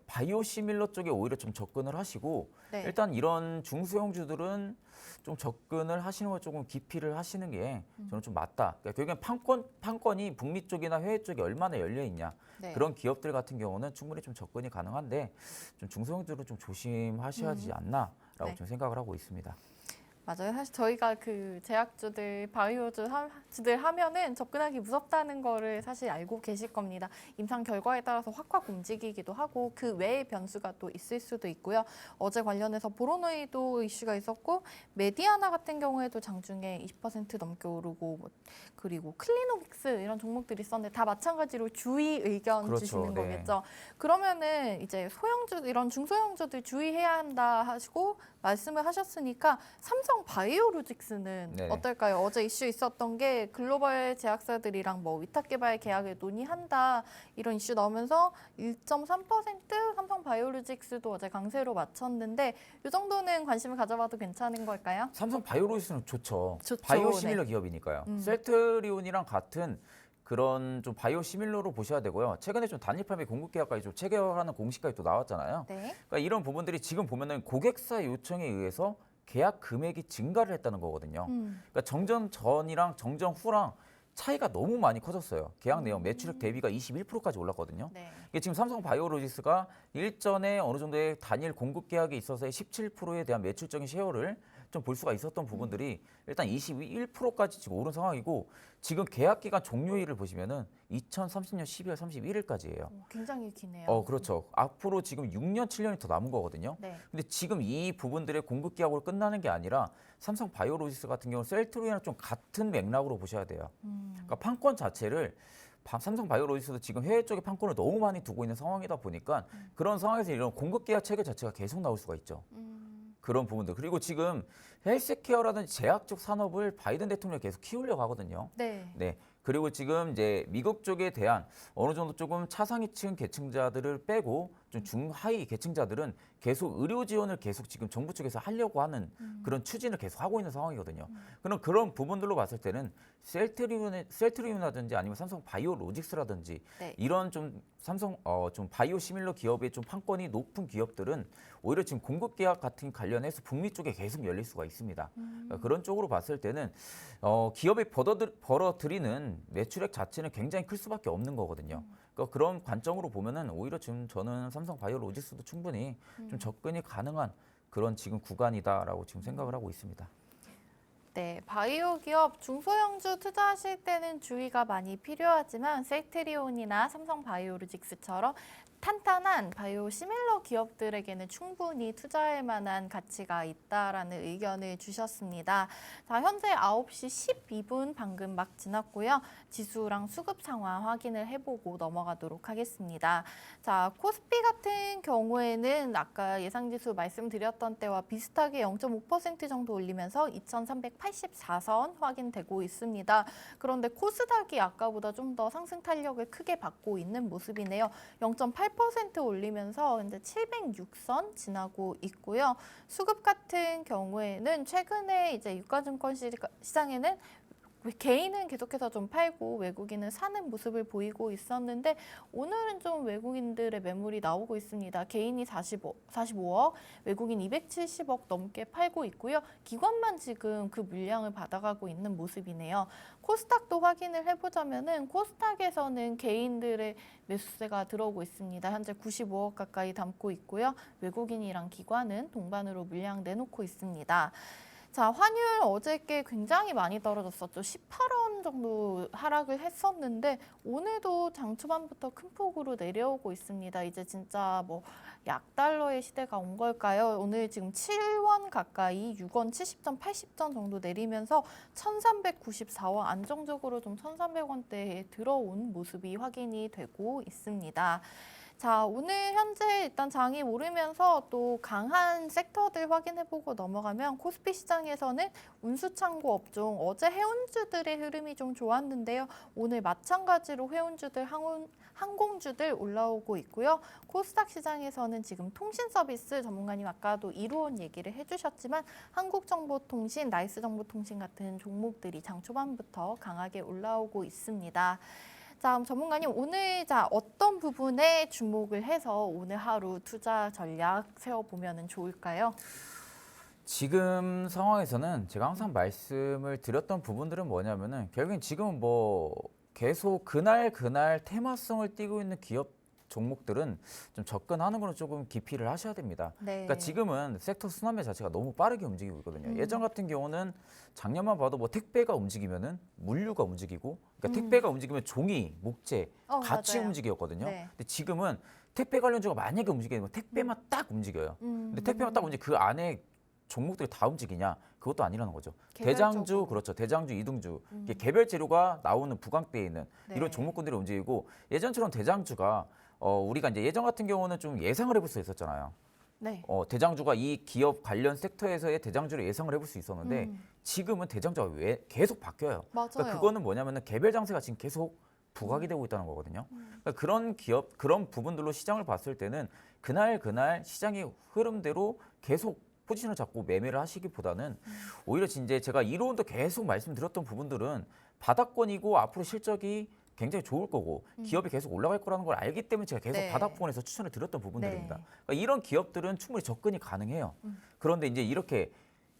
바이오시밀러 쪽에 오히려 좀 접근을 하시고 네. 일단 이런 중소형주들은 좀 접근을 하시는 걸 조금 기피를 하시는 게 저는 좀 맞다. 그러니까 결국엔 판권이 북미 쪽이나 해외 쪽에 얼마나 열려 있냐. 네. 그런 기업들 같은 경우는 충분히 좀 접근이 가능한데 좀 중소형주들은 좀 조심하셔야지 않나라고 네. 좀 생각을 하고 있습니다. 맞아요. 사실 저희가 그 제약주들, 바이오주들 하면은 접근하기 무섭다는 거를 사실 알고 계실 겁니다. 임상 결과에 따라서 확확 움직이기도 하고 그 외의 변수가 또 있을 수도 있고요. 어제 관련해서 보로노이도 이슈가 있었고 메디아나 같은 경우에도 장중에 20% 넘게 오르고 그리고 클리노믹스 이런 종목들이 있었는데 다 마찬가지로 주의 의견 그렇죠. 주시는 네. 거겠죠. 그러면은 이제 소형주 이런 중소형주들 주의해야 한다 하시고 말씀을 하셨으니까 삼성 바이오로직스는 네. 어떨까요? 어제 이슈 있었던 게 글로벌 제약사들이랑 뭐 위탁 개발 계약을 논의한다 이런 이슈 나오면서 1.3% 삼성 바이오로직스도 어제 강세로 맞췄는데 이 정도는 관심을 가져봐도 괜찮은 걸까요? 삼성 바이오로직스는 좋죠. 좋죠. 바이오 시밀러 기업이니까요. 음. 셀트리온이랑 같은 그런 좀 바이오 시밀러로 보셔야 되고요. 최근에 좀 단일 판매 공급 계약까지 좀 체결하는 공시까지 또 나왔잖아요. 네. 그러니까 이런 부분들이 지금 보면은 고객사 요청에 의해서 계약 금액이 증가를 했다는 거거든요. 그러니까 정전 전이랑 정전 후랑 차이가 너무 많이 커졌어요. 계약 내용 매출액 대비가 21%까지 올랐거든요. 네. 이게 지금 삼성 바이오로직스가 일전에 어느 정도의 단일 공급 계약에 있어서의 17%에 대한 매출적인 셰어를 좀 볼 수가 있었던 부분들이 일단 21%까지 지금 오른 상황이고 지금 계약 기간 종료일을 보시면은 2030년 12월 31일까지예요. 굉장히 기네요. 그렇죠. 앞으로 지금 6년, 7년이 더 남은 거거든요. 네. 근데 지금 이 부분들의 공급 계약으로 끝나는 게 아니라 삼성 바이오로직스 같은 경우는 셀트리온이랑 좀 같은 맥락으로 보셔야 돼요. 그러니까 판권 자체를 삼성 바이오로직스도 지금 해외 쪽에 판권을 너무 많이 두고 있는 상황이다 보니까 그런 상황에서 이런 공급 계약 체계 자체가 계속 나올 수가 있죠. 그런 부분들. 그리고 지금 헬스케어라든지 제약 쪽 산업을 바이든 대통령이 계속 키우려고 하거든요. 네. 네. 그리고 지금 이제 미국 쪽에 대한 어느 정도 조금 차상위층 계층자들을 빼고 좀 중하위 계층자들은 계속 의료 지원을 계속 지금 정부 쪽에서 하려고 하는 그런 추진을 계속 하고 있는 상황이거든요. 그런 부분들로 봤을 때는 셀트리온이라든지 아니면 삼성 바이오로직스라든지 네. 이런 좀 삼성 좀 바이오 시밀러 기업의 좀 판권이 높은 기업들은 오히려 지금 공급 계약 같은 관련해서 북미 쪽에 계속 열릴 수가 있습니다. 그러니까 그런 쪽으로 봤을 때는 기업이 벌어들이는 매출액 자체는 굉장히 클 수밖에 없는 거거든요. 그러니까 그런 관점으로 보면은 오히려 지금 저는 삼성 바이오로직스도 충분히 좀 접근이 가능한 그런 지금 구간이다라고 지금 생각을 하고 있습니다. 네, 바이오 기업 중소형주 투자하실 때는 주의가 많이 필요하지만 셀트리온이나 삼성 바이오로직스처럼 탄탄한 바이오 시밀러 기업들에게는 충분히 투자할 만한 가치가 있다라는 의견을 주셨습니다. 자, 현재 9시 12분 방금 막 지났고요. 지수랑 수급 상황 확인을 해보고 넘어가도록 하겠습니다. 자, 코스피 같은 경우에는 아까 예상지수 말씀드렸던 때와 비슷하게 0.5% 정도 올리면서 2384선 확인되고 있습니다. 그런데 코스닥이 아까보다 좀 더 상승 탄력을 크게 받고 있는 모습이네요. 0.8% 올리면서 현재 706선 지나고 있고요. 수급 같은 경우에는 최근에 이제 유가증권 시장에는 개인은 계속해서 좀 팔고 외국인은 사는 모습을 보이고 있었는데 오늘은 좀 외국인들의 매물이 나오고 있습니다. 개인이 45억, 외국인 270억 넘게 팔고 있고요. 기관만 지금 그 물량을 받아가고 있는 모습이네요. 코스닥도 확인을 해보자면은 코스닥에서는 개인들의 매수세가 들어오고 있습니다. 현재 95억 가까이 담고 있고요. 외국인이랑 기관은 동반으로 물량 내놓고 있습니다. 자, 환율 어저께 굉장히 많이 떨어졌었죠. 18원 정도 하락을 했었는데 오늘도 장 초반부터 큰 폭으로 내려오고 있습니다. 이제 진짜 뭐 약달러의 시대가 온 걸까요? 오늘 지금 7원 가까이 6원 70전, 80전 정도 내리면서 1394원 안정적으로 좀 1300원대에 들어온 모습이 확인이 되고 있습니다. 자, 오늘 현재 일단 장이 오르면서 또 강한 섹터들 확인해보고 넘어가면 코스피 시장에서는 운수창고 업종, 어제 해운주들의 흐름이 좀 좋았는데요. 오늘 마찬가지로 해운주들, 항공주들 올라오고 있고요. 코스닥 시장에서는 지금 통신 서비스 전문가님 아까도 이루온 얘기를 해주셨지만 한국정보통신, 나이스정보통신 같은 종목들이 장 초반부터 강하게 올라오고 있습니다. 자, 전문가님 오늘 어떤 부분에 주목을 해서 오늘 하루 투자 전략 세워보면 좋을까요? 지금 상황에서는 제가 항상 말씀을 드렸던 부분들은 뭐냐면은 결국엔 지금 뭐 계속 그날 테마성을 띠고 있는 기업 종목들은 좀 접근하는 거는 조금 기피를 하셔야 됩니다. 네. 그러니까 지금은 섹터 순환매 자체가 너무 빠르게 움직이고 있거든요. 예전 같은 경우는 작년만 봐도 뭐 택배가 움직이면은 물류가 움직이고, 그러니까 택배가 움직이면 종이, 목재 같이 맞아요. 움직였거든요. 네. 근데 지금은 택배 관련주가 만약에 움직이면 택배만 딱 움직여요. 근데 택배만 딱 움직이 그 안에 종목들이 다 움직이냐? 그것도 아니라는 거죠. 개별적으로. 대장주, 그렇죠. 대장주, 이등주. 이게 개별 재료가 나오는 부각되어 있는 네. 이런 종목군들이 움직이고, 예전처럼 대장주가 우리가 이제 예전 같은 경우는 좀 예상을 해볼 수 있었잖아요. 네. 대장주가 이 기업 관련 섹터에서의 대장주를 예상을 해볼 수 있었는데 지금은 대장주가 왜 계속 바뀌어요. 맞아요. 그러니까 그거는 뭐냐면은 개별 장세가 지금 계속 부각이 되고 있다는 거거든요. 그러니까 그런 기업, 그런 부분들로 시장을 봤을 때는 그날 시장의 흐름대로 계속 포지션을 잡고 매매를 하시기보다는 오히려 이제 제가 이론도 계속 말씀드렸던 부분들은 바닥권이고 앞으로 실적이 굉장히 좋을 거고 기업이 계속 올라갈 거라는 걸 알기 때문에 제가 계속 네. 바닥권에서 추천을 드렸던 부분들입니다. 네. 그러니까 이런 기업들은 충분히 접근이 가능해요. 그런데 이제 이렇게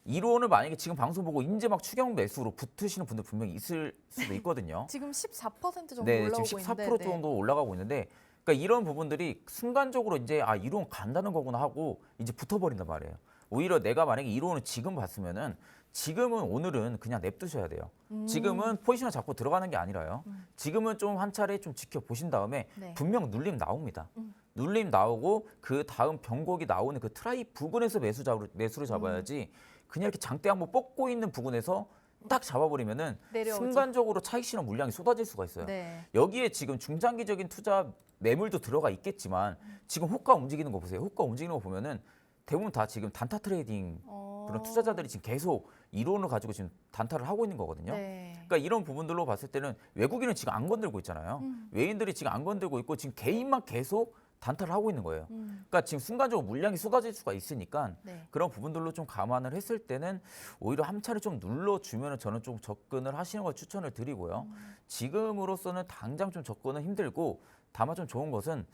이론을 만약에 지금 방송 보고 이제 막 추경 매수로 붙으시는 분들 분명히 있을 수도 있거든요. 지금 14% 정도 네, 올라오고 지금 14% 있는데 정도 올라가고 있는데, 그러니까 이런 부분들이 순간적으로 이제 이론 간다는 거구나 하고 이제 붙어버린단 말이에요. 오히려 내가 만약에 이론을 지금 봤으면은 지금은 오늘은 그냥 냅두셔야 돼요. 지금은 포지션을 잡고 들어가는 게 아니라요. 지금은 좀 한 차례 좀 지켜보신 다음에 네. 분명 눌림 나옵니다. 눌림 나오고 그 다음 변곡이 나오는 그 트라이 부근에서 매수를 잡아야지 그냥 이렇게 장대 한번 뻗고 있는 부근에서 딱 잡아버리면은 내려오죠. 순간적으로 차익 실현 물량이 쏟아질 수가 있어요. 네. 여기에 지금 중장기적인 투자 매물도 들어가 있겠지만 지금 호가 움직이는 거 보세요. 호가 움직이는 거 보면은 대부분 다 지금 단타 트레이딩 그런 투자자들이 지금 계속 이론을 가지고 지금 단타를 하고 있는 거거든요. 네. 그러니까 이런 부분들로 봤을 때는 외국인은 지금 안 건들고 있잖아요. 외인들이 지금 안 건들고 있고 지금 개인만 계속 단타를 하고 있는 거예요. 그러니까 지금 순간적으로 물량이 쏟아질 수가 있으니까 네. 그런 부분들로 좀 감안을 했을 때는 오히려 한 차례 좀 눌러주면 저는 좀 접근을 하시는 걸 추천을 드리고요. 지금으로서는 당장 좀 접근은 힘들고 다만 좀 좋은 것은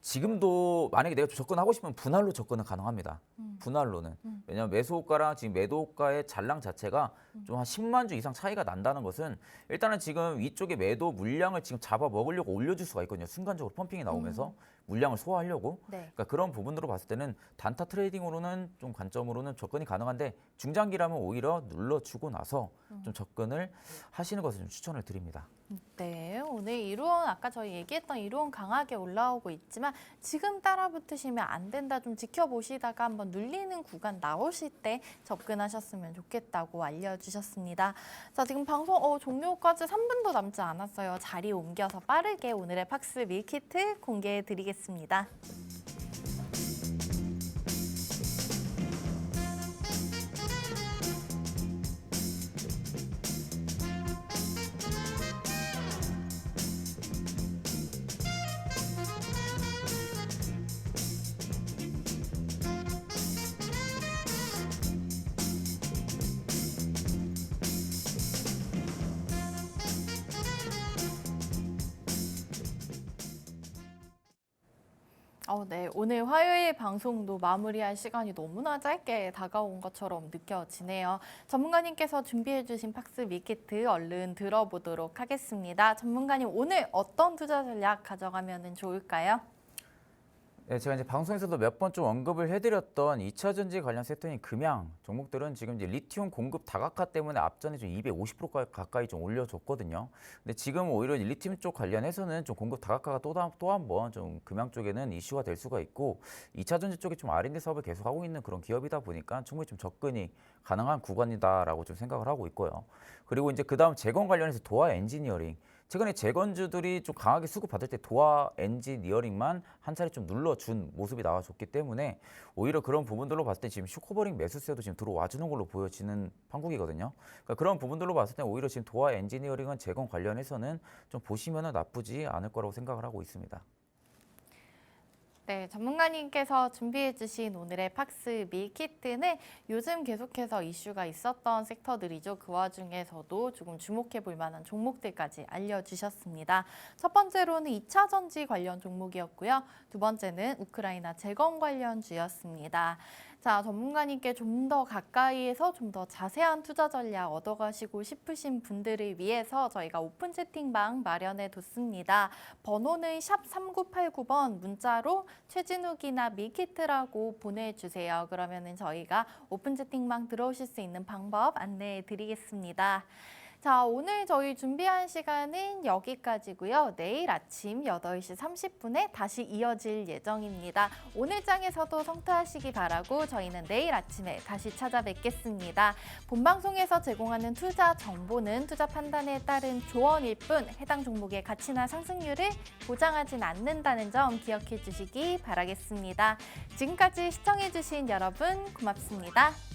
지금도 만약에 내가 접근하고 싶으면 분할로 접근은 가능합니다. 분할로는. 왜냐하면 매수호가랑 지금 매도호가의 잔량 자체가 좀 한 10만 주 이상 차이가 난다는 것은 일단은 지금 위쪽에 매도 물량을 지금 잡아 먹으려고 올려줄 수가 있거든요. 순간적으로 펌핑이 나오면서 물량을 소화하려고. 네. 그러니까 그런 부분으로 봤을 때는 단타 트레이딩으로는 좀 관점으로는 접근이 가능한데 중장기라면 오히려 눌러주고 나서 좀 접근을 하시는 것을 좀 추천을 드립니다. 네, 오늘 이론 아까 저희 얘기했던 이론 강하게 올라오고 있지만 지금 따라 붙으시면 안 된다. 좀 지켜보시다가 한번 눌리는 구간 나오실 때 접근하셨으면 좋겠다고 알려주셨습니다. 자, 지금 방송 종료까지 3분도 남지 않았어요. 자리 옮겨서 빠르게 오늘의 팍스 밀키트 공개해 드리겠습니다. 네, 오늘 화요일 방송도 마무리할 시간이 너무나 짧게 다가온 것처럼 느껴지네요. 전문가님께서 준비해주신 팍스 밀키트 얼른 들어보도록 하겠습니다. 전문가님, 오늘 어떤 투자 전략 가져가면 좋을까요? 네, 제가 이제 방송에서도 몇 번 좀 언급을 해드렸던 2차 전지 관련 섹터인 금양 종목들은 지금 이제 리튬 공급 다각화 때문에 앞전에 좀 250% 가까이 좀 올려줬거든요. 근데 지금 오히려 리튬 쪽 관련해서는 좀 공급 다각화가 또 한 번 좀 금양 쪽에는 이슈가 될 수가 있고 2차 전지 쪽에 좀 R&D 사업을 계속하고 있는 그런 기업이다 보니까 충분히 좀 접근이 가능한 구간이다라고 좀 생각을 하고 있고요. 그리고 이제 그 다음 재건 관련해서 도화 엔지니어링. 최근에 재건주들이 좀 강하게 수급받을 때 도화 엔지니어링만 한 차례 좀 눌러준 모습이 나와줬기 때문에 오히려 그런 부분들로 봤을 때 지금 슈커버링 매수세도 지금 들어와주는 걸로 보여지는 판국이거든요. 그러니까 그런 부분들로 봤을 때 오히려 지금 도화 엔지니어링은 재건 관련해서는 좀 보시면은 나쁘지 않을 거라고 생각을 하고 있습니다. 네, 전문가님께서 준비해주신 오늘의 팍스 밀키트는 요즘 계속해서 이슈가 있었던 섹터들이죠. 그 와중에서도 조금 주목해 볼 만한 종목들까지 알려주셨습니다. 첫 번째로는 2차 전지 관련 종목이었고요. 두 번째는 우크라이나 재건 관련주였습니다. 자, 전문가님께 좀 더 가까이에서 좀 더 자세한 투자 전략 얻어가시고 싶으신 분들을 위해서 저희가 오픈 채팅방 마련해 뒀습니다. 번호는 샵 3989번 문자로 최진욱이나 밀키트라고 보내주세요. 그러면은 저희가 오픈 채팅방 들어오실 수 있는 방법 안내해 드리겠습니다. 자, 오늘 저희 준비한 시간은 여기까지고요. 내일 아침 8시 30분에 다시 이어질 예정입니다. 오늘 장에서도 성투하시기 바라고 저희는 내일 아침에 다시 찾아뵙겠습니다. 본방송에서 제공하는 투자 정보는 투자 판단에 따른 조언일 뿐 해당 종목의 가치나 상승률을 보장하진 않는다는 점 기억해 주시기 바라겠습니다. 지금까지 시청해 주신 여러분 고맙습니다.